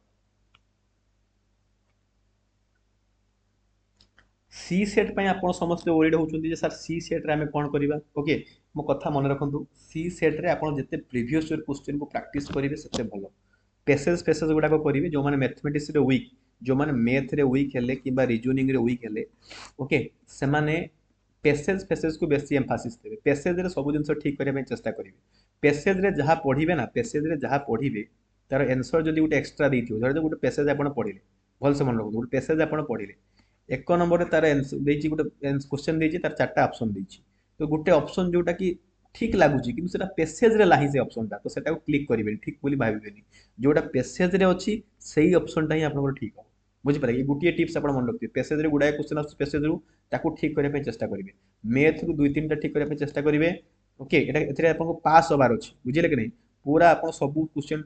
सी सेट पय आपण समस्त ओरिड होचंती जे सर सी सेट रे हमें कोन करबा ओके मो कथा मन रखंतु सी सेट रे आपण जते प्रीवियस ईयर क्वेश्चन को प्रैक्टिस करिवे सेते भलो पेसेस गुडा को करिवे जो माने मैथमेटिक्स रे वीक जो माने मैथ रे वीक हेले किबा रीजनिंग रे वीक हेले ओके से माने पेसेज को बेसी एम्फासिस देबे पेसेज रे सब जिंस ठीक करिया चेष्टा करिवे पेसेज रे जहा पढिबे ना पेसेज रे जहा पढिबे तार आंसर जदी गोटे एक्स्ट्रा देथियो धर गोटे पेसेज आपण पढिले भल से मन रखो गोटे पेसेज आपण पढिले एक नंबर रे तार आंसर देछि गोटे क्वेश्चन देछि तार चारटा ऑप्शन देछि तो गोटे ऑप्शन जोटा कि ठीक लागुची किंतु सेटा पेसेज रे लाही से ऑप्शनटा तो सेटा को क्लिक करिवे ठीक बोली भाबिबेनी जोटा पेसेज रे अछि सेही ऑप्शनटा ही आपनकर ठीक हो बुझिपारे ये गोटे टिप्स आप मन रखिए पेसेज रे गुड़ाए क्वेश्चन आस पेसेज रु ताकू ठीक करने चेष्टा करेंगे मैथ रु दुई तीन ठीक करने चेष्टा करेंगे ओके एटा आपको पास हबार अच्छे बुझे कि नहीं पूरा आप सब क्वेश्चन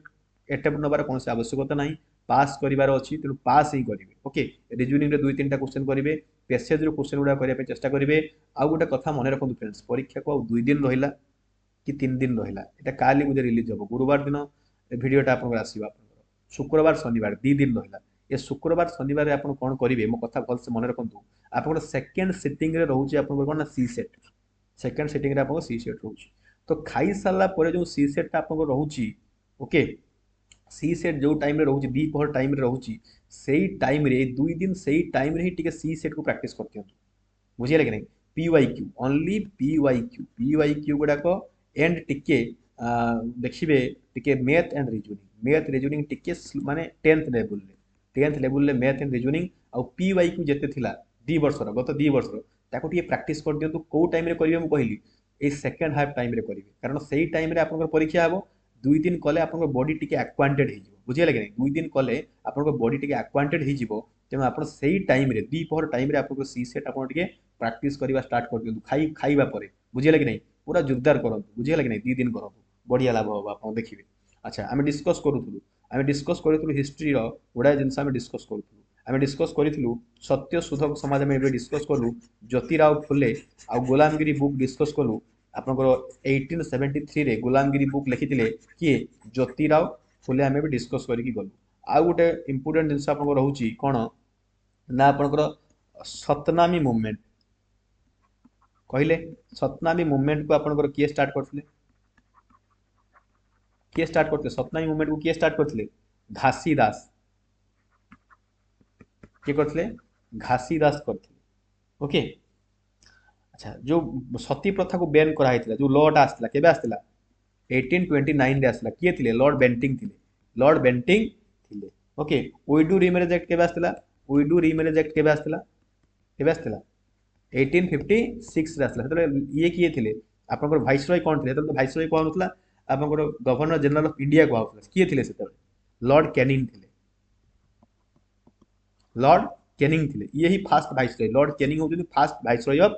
एटेम्प्ट नबार कौन आवश्यकता ना पास करार अच्छी तेणु पास ही करेंगे ओके रिजनिंग दुई तीन क्वेश्चन करेंगे पेसेज रु क्वेश्चन गुड़ा करने चेष्टा करेंगे आउ गोटे कथा मन रखु फ्रेंड्स परीक्षा को दुई दिन रहा कि 3 दिन रहा এটা কালি मुझे रिलीज हम गुरुवार दिन भिडटा आप आसो शुक्रवार शनिवार 2 दिन रहा ए शुक्रवार शनिवार आप कौन करेंगे मो कथा भलसे मन रखु आप सेकेंड सिटिंग रोचे आप कौन ना सी सेट सेकेंड सिटिंग आप सी सेट रोचे तो खाई सारा जो सी सेटा आप रोचे ओके सी सेट जो टाइम रोचे दीपहर टाइम रोचे से टाइम 2 दिन से टाइम ही टी सी सेट को प्राक्ट कर दिखाँ बुझे कि नहीं PYQ ओनली PYQ गुड़ाक एंड टिके देखिए टिके मैथ एंड रिजनिंग टिके माने 10th level math and reasoning आउ PYQ जेते थिला 2 वर्षर गत 2 वर्षर ताको टिके प्रैक्टिस कर दियंतु को टाइम रे करिवे म कहली ए सेकंड हाफ टाइम रे करिवे कारण सेही टाइम रे आपन परीक्षा हबो 2 दिन कले आपन बॉडी टिके एक्वांटेड हो जिवो बुझिया कि नहीं 2 दिन कले आपन बॉडी टिके एक्वांटेड हो जिवो तेणु आप टाइम दीपहर टाइम आप सी सेट आप प्राक्ट करवा स्टार्ट कर दिखाँ खाइबा बुझे कि नहीं पूरा जोरदार करूँ बुझे कि नहीं 2 दिन करूँ बढ़िया लाभ हम आप देखिए अच्छा आम डिस्कस करूँ हिस्ट्री गुड़ाए जिन डिस्कस करूँ डिस्कस करूँ सत्य शोधक समाज में डिस्कस कलु ज्योतिराव फुले आ गुलामगिरी बुक डिस्कस कलु आपंकर 1873 गुलामगिरी बुक लिखी किए ज्योतिराव फुले आम डिस्कस करके गलु आउ गोटे इंपोर्टेंट जिनस आप रोचे कौन ना आपंकर सतनामी मुवमेंट कहले सतनामी मुवमेंट को आपंकर किए स्टार्ट करते किए स्टार्ट करते सतनामी मुवमेंट को किए स्टार्ट करते घासीदास किए करते घासीदास करते ओके अच्छा जो सती प्रथा को बैन कराई जो लॉटा आसला केबे आसला 1829 रे आसला किए थिले लॉर्ड बेंटिंग थिले ओके उइडू रीमैरेज एक्ट केबे आसला उइडू रीमैरेज एक्ट केबे आसला 1856 रे आसला सेतले ये किए थिले आपनकर वाइसरॉय कोन थिले तो वाइसरॉय कोन होतला आपनकर गवर्नर जनरल ऑफ इंडिया को होतला किए थिले सेतले लॉर्ड कैनिंग थिले लॉर्ड कैनिंग थिले ये ही फास्ट वाइसरॉय लॉर्ड कैनिंग होउछन फास्ट वाइसरॉय ऑफ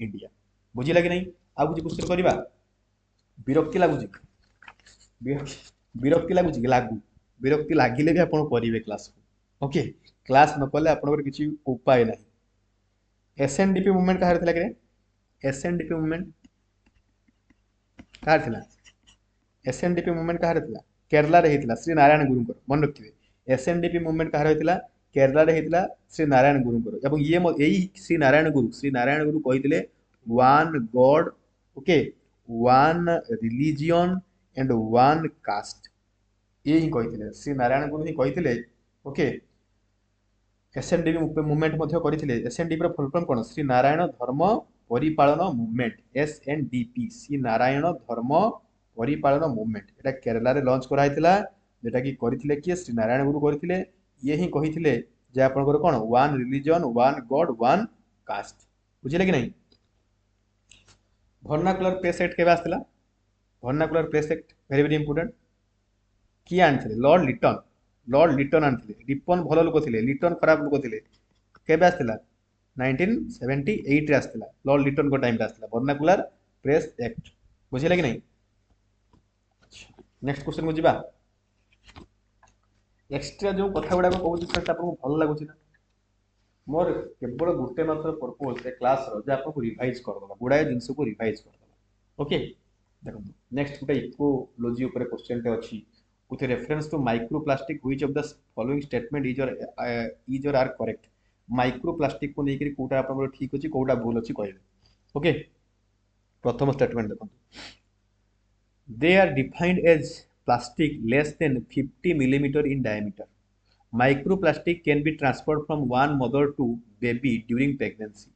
इंडिया बुझिला कि नहीं आ कुछ क्वेश्चन करबा विरक्ति लागुची विरक्ति लागुची लागू विरक्ति लागिले भी आपण करिवे क्लास को ओके क्लास न कले आपनकर किछि उपाय नाही एसएनडीपी मूवमेंट कहार थिला कि एसएनडीपी मूवमेंट कहार थिला एसएनडीपी मूवमेंट कहार थिला केरला रे हेतिला श्री नारायण गुरुंकर मन रखिबे एसएनडीपी मूवमेंट कहार हेतिला केरला रे हेतिला श्री नारायण गुरुंकर एवं ये यही श्री नारायण गुरु कहिथिले one god okay one religion and one caste ये ही कहिथिले श्री नारायण गुरु ही कहिथिले ओके एसएनडीपी मूवमेंट मध्य करथिले एसएनडीपी रो फुल फॉर्म कोन Shri Narayana Dharma Paripalana movement SNDP Shri Narayana Dharma Paripalana movement एटा केरला रे लॉन्च करा हितला जेटा कि करथिले कि श्री नारायण गुरु करथिले ये ही कहिथिले जे आपनकर कोन one religion one god one caste बुझिले कि नहीं वर्नाकुलर प्रेस एक्ट केबे आस्थिला vernacular press act very very important किए आनिथिले लॉर्ड लिटन आनिथिले लिटन भल लोक थिले लिटन खराब लोक थिले केबे आस्थिला 1978 रे आस्थिला लॉर्ड लिटन को टाइम रे आस्थिला वर्नाकुलर प्रेस एक्ट बुझिले कि नहीं नेक्स्ट क्वेश्चन को जिबा एक्स्ट्रा जो कथा गुड़ा कहूँ फ्रेंड्स आपको भल लगुच ना मोर केवल गोटे मात्र पर्पज ए क्लास जे आपको रिवाइज करदेला गुड़ाए जिनस को रिवाइज करदेला ओके देखो नेक्स्ट गोटे इकोलॉजी ऊपर क्वेश्चन टे अच्छी with reference to microplastic which of the following statement is or are correct microplastic को लेकर कोटा आपन ठीक अछि कोटा भूल अछि कहबे ओके प्रथम स्टेटमेंट देखो they are defined as plastic less than 50 millimeter in diameter microplastic can be transferred from one mother to baby during pregnancy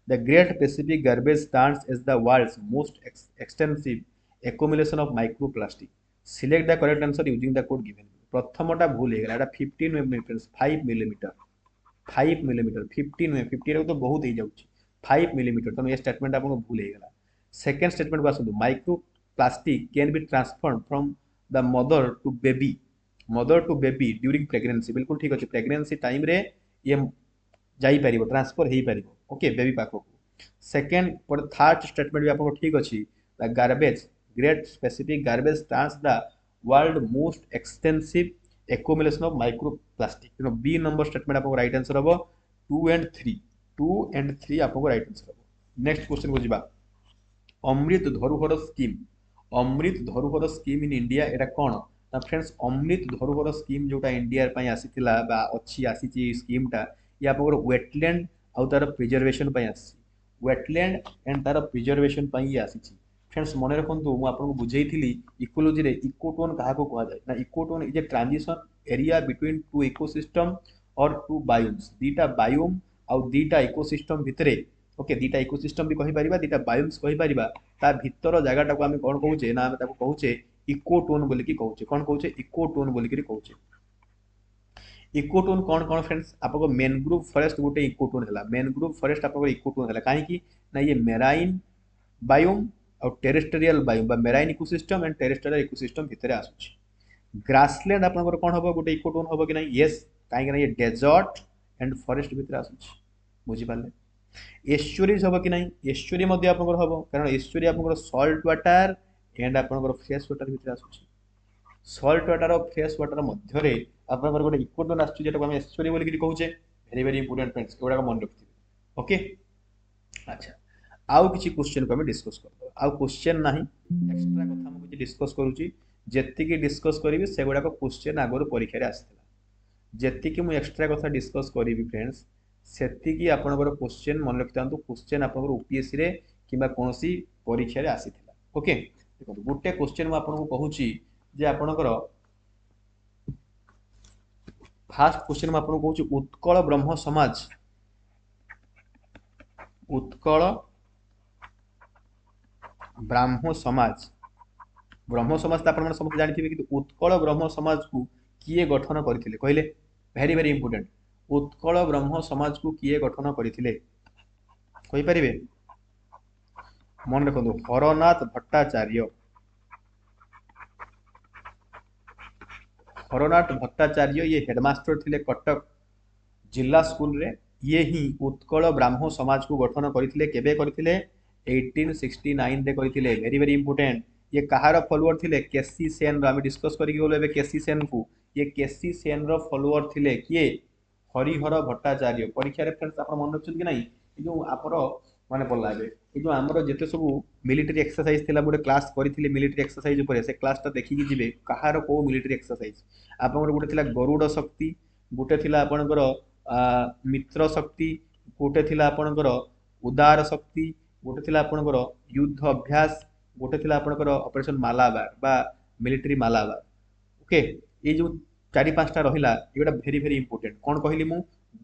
the Great Pacific Garbage stands as the world's most extensive accumulation of microplastic select the correct answer using the code given प्रथमटा भूल हो गला 15 millimetre 5 millimetre 5 millimetre 15 में 50 रे तो बहुत ही जाउची 5 millimetre तो ये स्टेटमेंट आपन भूल हो गला सेकंड स्टेटमेंट को आसु micro plastic can be transferred from the mother to baby during pregnancy बिल्कुल ठीक अच्छे प्रेगनेंसी टाइम रे ये जाई परिबो ट्रांसफर हेई परिबो ओके बेबी पाखो सेकेंड पर थर्ड स्टेटमेंट भी आपको ठीक अछि the garbage great Pacific garbage trans the world most extensive accumulation of microplastic you know b number statement आपको राइट आंसर हबो 2 and 3 2 and 3 आपको राइट आंसर हबो नेक्स्ट क्वेश्चन को जिबा अमृत धरोहर स्कीम अमृत धरोहर स्कीम इन इंडिया एटा कोन ना फ्रेंड्स अमृत धरोहर स्कीम जोटा इंडिया पई आसीतिला बा अछि आसीची स्कीम टा ये आपको वेटलैंड आउ तार प्रिजर्वेशन पई आसी वेटलैंड एंड तार प्रिजर्वेशन पई ये आसीची फ्रेंड्स मन रखंतु मु आपको बुझेइथिली इकोलॉजी रे इकोटोन काहा को कहा जाय ना ecotone is a transition area between two ecosystem और टू बायोम्स दीटा बायोम आउ दीटा इकोसिस्टम भितरे ओके दीटा इकोसिस्टम भी कहि परिबा दीटा बायोम्स कहि परिबा ता भितर जागाटा को आमे कोन कहूचे ना आमे ताको कहूचे इकोटोन बोली की कहूचे कोन कहूचे इकोटोन बोली की कहूचे इकोटोन कौन कौन फ्रेंड्स आपको मैनग्रोव फॉरेस्ट गोटे इकोटोन है मैनग्रोव फॉरेस्ट आपको इकोटोन है कहीं ना ये मेराइन बायोम और टेरेस्ट्रियल बायोम बा marine ecosystem and terrestrial ecosystem भितर आसुची ग्रासलैंड आपनकर कोन हबो गोटे इकोटोन हबो कि नहीं यस काहे कि ये डेजर्ट एंड फॉरेस्ट भितर आसुची बुझी पाले एस्चुरीज हबो कि नहीं एस्चुरी मध्ये आपनकर हबो कारण एस्चुरी आपनकर सॉल्ट वाटर एंड आपनकर फ्रेश वाटर भितर आसुची सॉल्ट वाटर और फ्रेश वाटर मध्य रे आपनकर गोटे इकोटोन आसुची जेटा हम एस्चुरी बोली कि कहूचे वेरी वेरी इंपोर्टेंट फ्रेंड्स एगुडा मन रखिथिबे ओके अच्छा आउ किछि क्वेश्चन को हम डिस्कस करबो आउ क्वेश्चन नाही एक्स्ट्रा कथा हम किछि डिस्कस करूची जेति कि डिस्कस करिवि सेगुडा को क्वेश्चन आगरो परीक्षा रे आस्थिला जेति कि मु एक्स्ट्रा कथा डिस्कस करिवि फ्रेंड्स सेति कि आपनकर क्वेश्चन मन रखितांतु क्वेश्चन आपनकर यूपीएससी रे किबा कोनोसी परीक्षा रे आसीथिला ओके देखो गोटे क्वेश्चन मु आपनको कहूची जे आपनकर फास्ट क्वेश्चन मु आपनको कहूची उत्कल ब्रह्म समाज उत्कल ब्राह्मो समाज आपण समस्त जानिथिबे कि उत्कल ब्रह्म समाज को किए गठन करथिले कहले वेरी वेरी इंपोर्टेंट उत्कल ब्रह्म समाज को किए गठन करथिले कहि परिबे मन रखंतु हरनाथ भट्टाचार्य ये हेडमास्टर थिले कटक जिला स्कूल रे ये ही उत्कल ब्राह्मो समाज को गठन करथिले केबे करथिले 1869 रे करथिले वेरी वेरी इंपोर्टेंट ये कहार फॉलोअर थिले केसी सेन रो हम डिस्कस करिक बोले बे केसी सेन को ये केसी सेन रो फॉलोअर थिले किए हरिहर भट्टाचार्य परीक्षा रे फ्रेंड्स आपण मन रखछन कि नाही ए जो आपरो माने पडला बे ए जो हमरो जेते सब मिलिटरी एक्सरसाइज थिला गोटे क्लास करिथिले मिलिटरी एक्सरसाइज ऊपर से क्लास ता देखि कि जिवे कहार को मिलिटरी एक्सरसाइज आपनकर गोटे थिला गरुड़ शक्ति गोटे थिला आपनकर मित्र शक्ति गोटे थिला आपनकर उदार शक्ति गोटे थिला आपनकर युद्ध अभ्यास गोटे थिला आपनकर ऑपरेशन मालाबार बा मिलिटरी मालाबार ओके ये जो चारि पांचटा रहिला एगुडा वेरी वेरी इंपोर्टेंट कोन कहली मु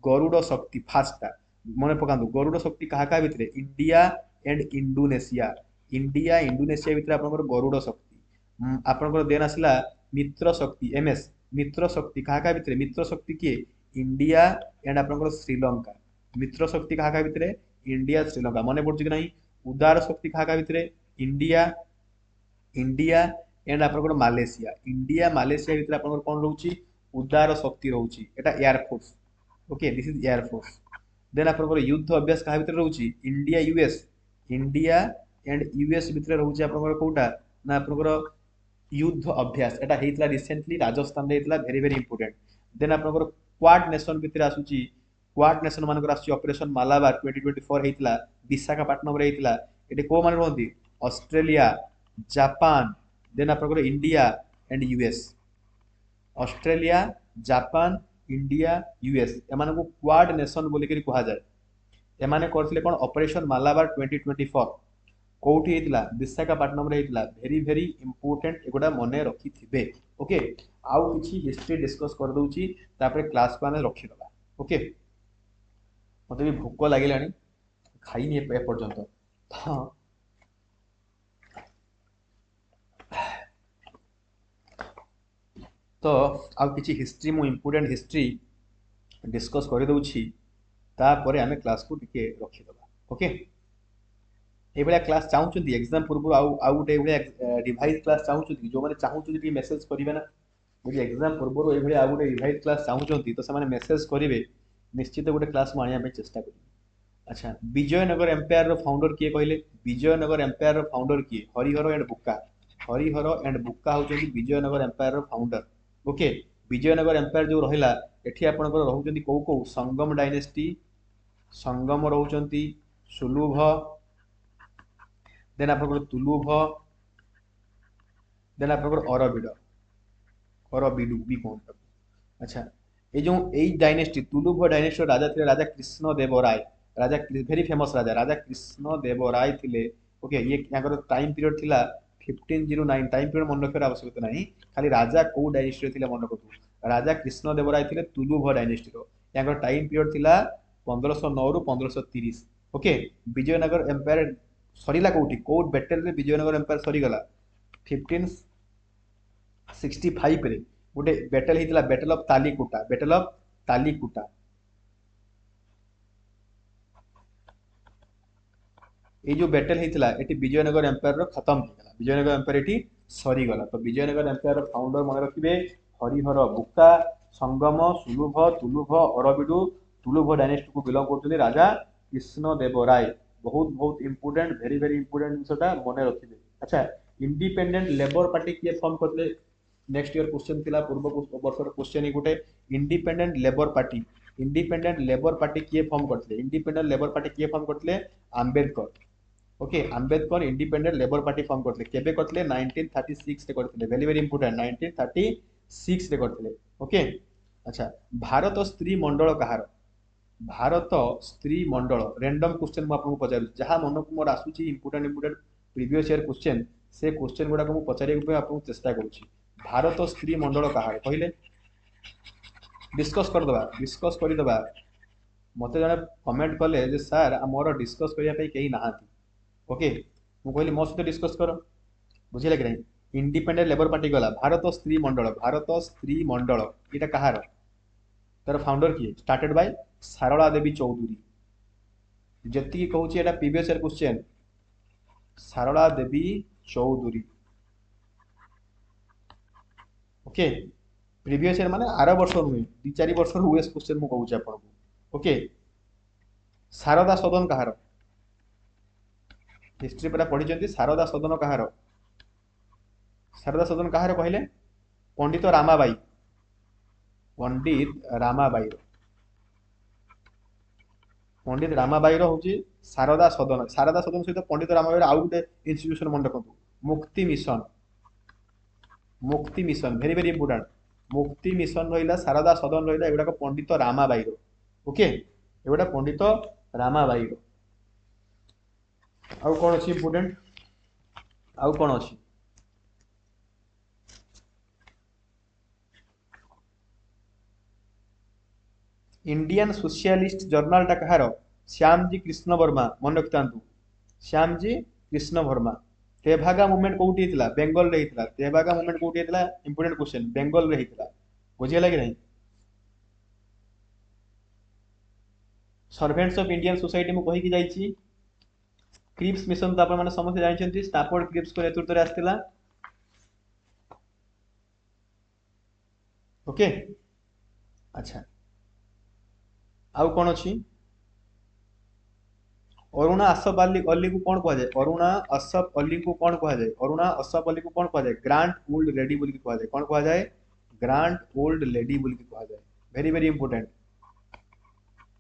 गरुड़ शक्ति फास्टटा मने पकांदु गरुड़ शक्ति कहा का भितरे इंडिया एंड इंडोनेशिया भितरे आपनकर गरुड़ शक्ति आपनकर देन आसला मित्र शक्ति एमएस मित्र शक्ति कहा का भितरे मित्र शक्ति के इंडिया एंड आपनकर श्रीलंका मित्र शक्ति कहा का भितरे इंडिया श्रीलंका मने पड़छ कि नहीं उदार शक्ति कहा का भितरे इंडिया एंड आपनकर मालयेशिया इंडिया मालयेशिया भितर आपनकर कोन रहउची उदार शक्ति रहउची एटा air force okay this is air force then आपनकर युद्ध अभ्यास कहा भितर रहउची इंडिया एंड यूएस भितर रहउची आपनकर कोटा ना आपनकर युद्ध अभ्यास एटा हेतला रिसेंटली राजस्थान रे हेतला वेरी वेरी इंपोर्टेंट देन आपनकर क्वाड नेशन भितर आसुची क्वाड नेशन मानकर आसुची ऑपरेशन मालाबार 2024 हेतला विशाखापट्टनम रे हेतला एटे को माने रहंती ऑस्ट्रेलिया जापान देन आपनकर India and US Australia Japan India US एमान को क्वाड नेशन बोली करी कहा जाय एमाने करथिले कोन ऑपरेशन मालाबार 2024 कोठी हेतला विशाखापट्टनम रे हेतला वेरी वेरी इंपोर्टेंट एगुडा मने रखी थिबे ओके आउ किछि हिस्ट्री डिस्कस कर दउची तापर क्लास को हमें रखि दबा ओके मते भी भूख लागिलानी खाई नि ए पर्यंत हां तो आउ किछि हिस्ट्री मु इंपोर्टेंट हिस्ट्री डिस्कस कर दउची तापर हमें क्लास को टिके रखि दबा ओके ए बेला क्लास चाहूचंती एग्जाम पूर्व आउ गोटे बेला रिवाइज क्लास चाहूचंती जो माने चाहूचंती कि मेसेज करिवे ना जे एग्जाम पूर्व ए बेला आउ गोटे रिवाइज क्लास चाहूचंती तो से माने मेसेज करिवे निश्चित गोटे क्लास मुझे चेष्टा करी। अच्छा, विजयनगर एम्पायर फाउंडर किए कहले? विजयनगर एम्पायर फाउंडर किए? हरिहर एंड बुक्का। हरिहर एंड बुक्का होचंदी Vijayanagara empire founder. Okay, Vijayanagara empire जो रहिला एठी आपनकर रहउचंदी को संगम डायनेस्टी, संगम रहउचंती, सुलुभ, देन आपनकर तुलुभ, देन आपनकर अरबिड, अरबिडु भी कहते। अच्छा, ये जो एई डायनेस्टी तुलुभ डायनेस्टी राजा थे राजा कृष्ण देव राय। राजा वेरी फेमस राजा राजा कृष्ण देव राय थिले। ओके, ये यहाँ टाइम पीरियड थिला 1509। टाइम पीरियड मन रखिବାର आवश्यकता नहीं, खाली राजा को डायनेस्टी थिले मन रखु। राजा कृष्ण देव राय थिले तुलुभ डायनेस्टी रो। यहाँ टाइम पीरियड थिला 1509 रु 1530। ओके, विजयनगर एम्पायर सरीला कोठी को बैटल रे विजयनगर एम्पायर सरीगला 1565 रे गोटे बैटल होता battle of Talikota. Battle of Talikota ये जो बैटल होता ये विजयनगर एम्पायर खत्म होगा। विजयनगर एम्पायर ये सरीगला। तो विजयनगर एम्पायर फाउंडर मन रखिए हरिहर बुक्का, संगम, सुलुभ, तुलुभ, अरबिडु। तुलुभ डायनेस्टी को बिलंग करते राजा कृष्ण देव राय। बहुत बहुत इंपोर्टेंट, वेरी वेरी इंपोर्टेंट जिनसा मन रखिए। अच्छा, इंडिपेंडेंट लेबर पार्टी किए फॉर्म करते? नेक्स्ट ईयर क्वेश्चन थिला, पूर्व वर्षर क्वेश्चन ही गोटे। Independent labour party, independent labour party किए फॉर्म करते? इंडिपेंडेंट लेबर पार्टी किए फॉर्म करते? Ambedkar. Okay, Ambedkar independent labour party form करते केबे करते? 1936 रे करते। वेरी वेरी इंपोर्टेंट, 1936 रे करते। ओके, अच्छा, भारत स्त्री मंडल कहार? भारत स्त्री मंडल रैंडम क्वेश्चन मु आपको पचारू, जहाँ मन को मोर आसुची important important previous year question, से क्वेश्चन गुडा को पचारिक आपको चेष्टा करुच्ची। भारत स्त्री मंडल कहार कहले? डिस्कस करदबा, डिस्कस करदबा। मते जने कमेंट कले जे सर मोर डिस्कस करने कहीं नहांती। ओके, मु कहली मो सहित डिस्कस कर। बुझिले कि नहीं? इंडिपेंडेंट लेबर पार्टी गला, भारत स्त्री मंडल, भारत स्त्री मंडल ये कहार? तार फाउंडर किए? स्टार्टेड बाय सारला देवी चौधरी। जी कहूँ ये प्रीवियस ईयर क्वेश्चन, सारला देवी चौधरी। ओके, प्रीवियस ईयर माने आर वर्ष नुहे, 2-4 वर्ष हुए क्वेश्चन मु कहूँ आपको। ओके, शारदा सदन कहार? हिस्ट्री पूरा पढ़ी। शारदा सदन कहार? शारदा सदन कहार कहले? पंडित रामाबाई, पंडित रामाबाई। पंडित रामाबाई हूँ शारदा सदन। शारदा सदन सहित पंडित रामाबाई आउ गोटे इन्स्टिट्यूशन मन रखु, मुक्ति मिशन। मुक्ति मिशन वेरी वेरी इंपोर्टेंट। मुक्ति मिशन रहा, शारदा सदन रहा, एगुड़ा पंडित रामाबाई। ओके, एगुड़ा पंडित रामाबाई। आउ कौन अच्छी इंपोर्टेंट? आउ कौन अच्छी? इंडियन सोशलिस्ट जर्नल टा कहार? श्यामजी कृष्ण वर्मा। मन रखि था, श्यामजी कृष्ण वर्मा। तेभागा मूवमेंट कौटी होता? बेंगल रे होता। तेभागा मूवमेंट कौटी होता? इंपोर्टेंट क्वेश्चन, बेंगल रे होता। बुझीगला कि नहीं? सर्वेंट्स ऑफ इंडियन सोसाइटी मु कहि कि जाइछि। क्रिप्स मिशन तो आपण माने समस्त जानछन्ती, स्टाफोर्ड क्रिप्स को नेतृत्व रे आस्तिला। ओके, अच्छा, आउ कौन अच्छी? अरुणा असफ अली अली को कौन कहा जाए? अरुणा असफ अली को कौन कहा जाए? अरुणा असफ अली को कौन कहा जाए? ग्रांट ओल्ड लेडी बोल के कहा जाए। कौन कहा जाए? ग्रांट ओल्ड लेडी बोल के कहा जाए। वेरी वेरी इंपोर्टेंट,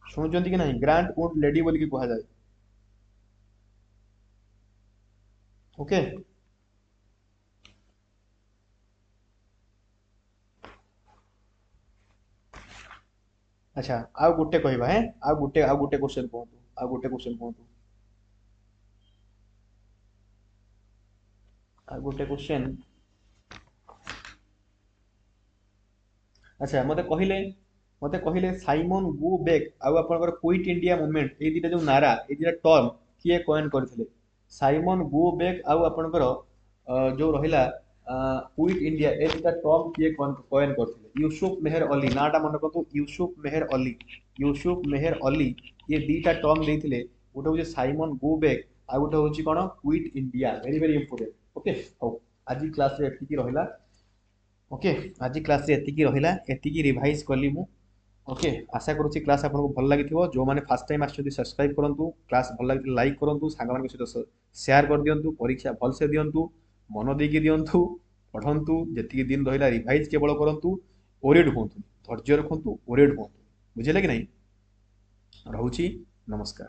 शुणुचंती कि नहीं? ग्रांट ओल्ड लेडी बोल के कहा जाए। ओके, अच्छा, आउ गोटे कहबा है, आउ गोटे क्वेश्चन कहतु, आउ गोटे क्वेश्चन कहतु, आउ गोटे क्वेश्चन। अच्छा, मते कहले साइमन गो बेक आउ आपनकर क्विट इंडिया मूवमेंट, ए दिटा जो नारा, ए दिटा टर्म किए कॉइन करथिले? साइमन गो बेक आउ आपनकर जो रहिला क्विट इंडिया, ए दिटा टर्म किए कॉइन करथिले? यूसुफ मेहर अली। नाटा मन रखतु, यूसुफ मेहर अली। यूसुफ मेहर अली ये दीटा टर्म देथिले। गोटे होची साइमन गो बेक, आ गोटे होची कोन? Quit India. Very very important. Okay, हो आज क्लास रे एतिकी रहिला। ओके, आज क्लास रे एतिकी रहिला, एतिकी रिवाइज कली मु। ओके आशा करुच्ची क्लास आपको भल लगी जो मैंने फास्ट टाइम आसछन्ति सब्सक्राइब करूँ क्लास भल लगी लाइक करूँ सांग सहित सेयार कर दिंतु परीक्षा भलसे दिंतु मन देकी दिंतु पढ़ंतु जी दिन रहा रिभाइज केवल करूँ ओरिएंट हूँ धैर्य रखु ओरिएंट हूँ बुझे कि नहीं रोची नमस्कार।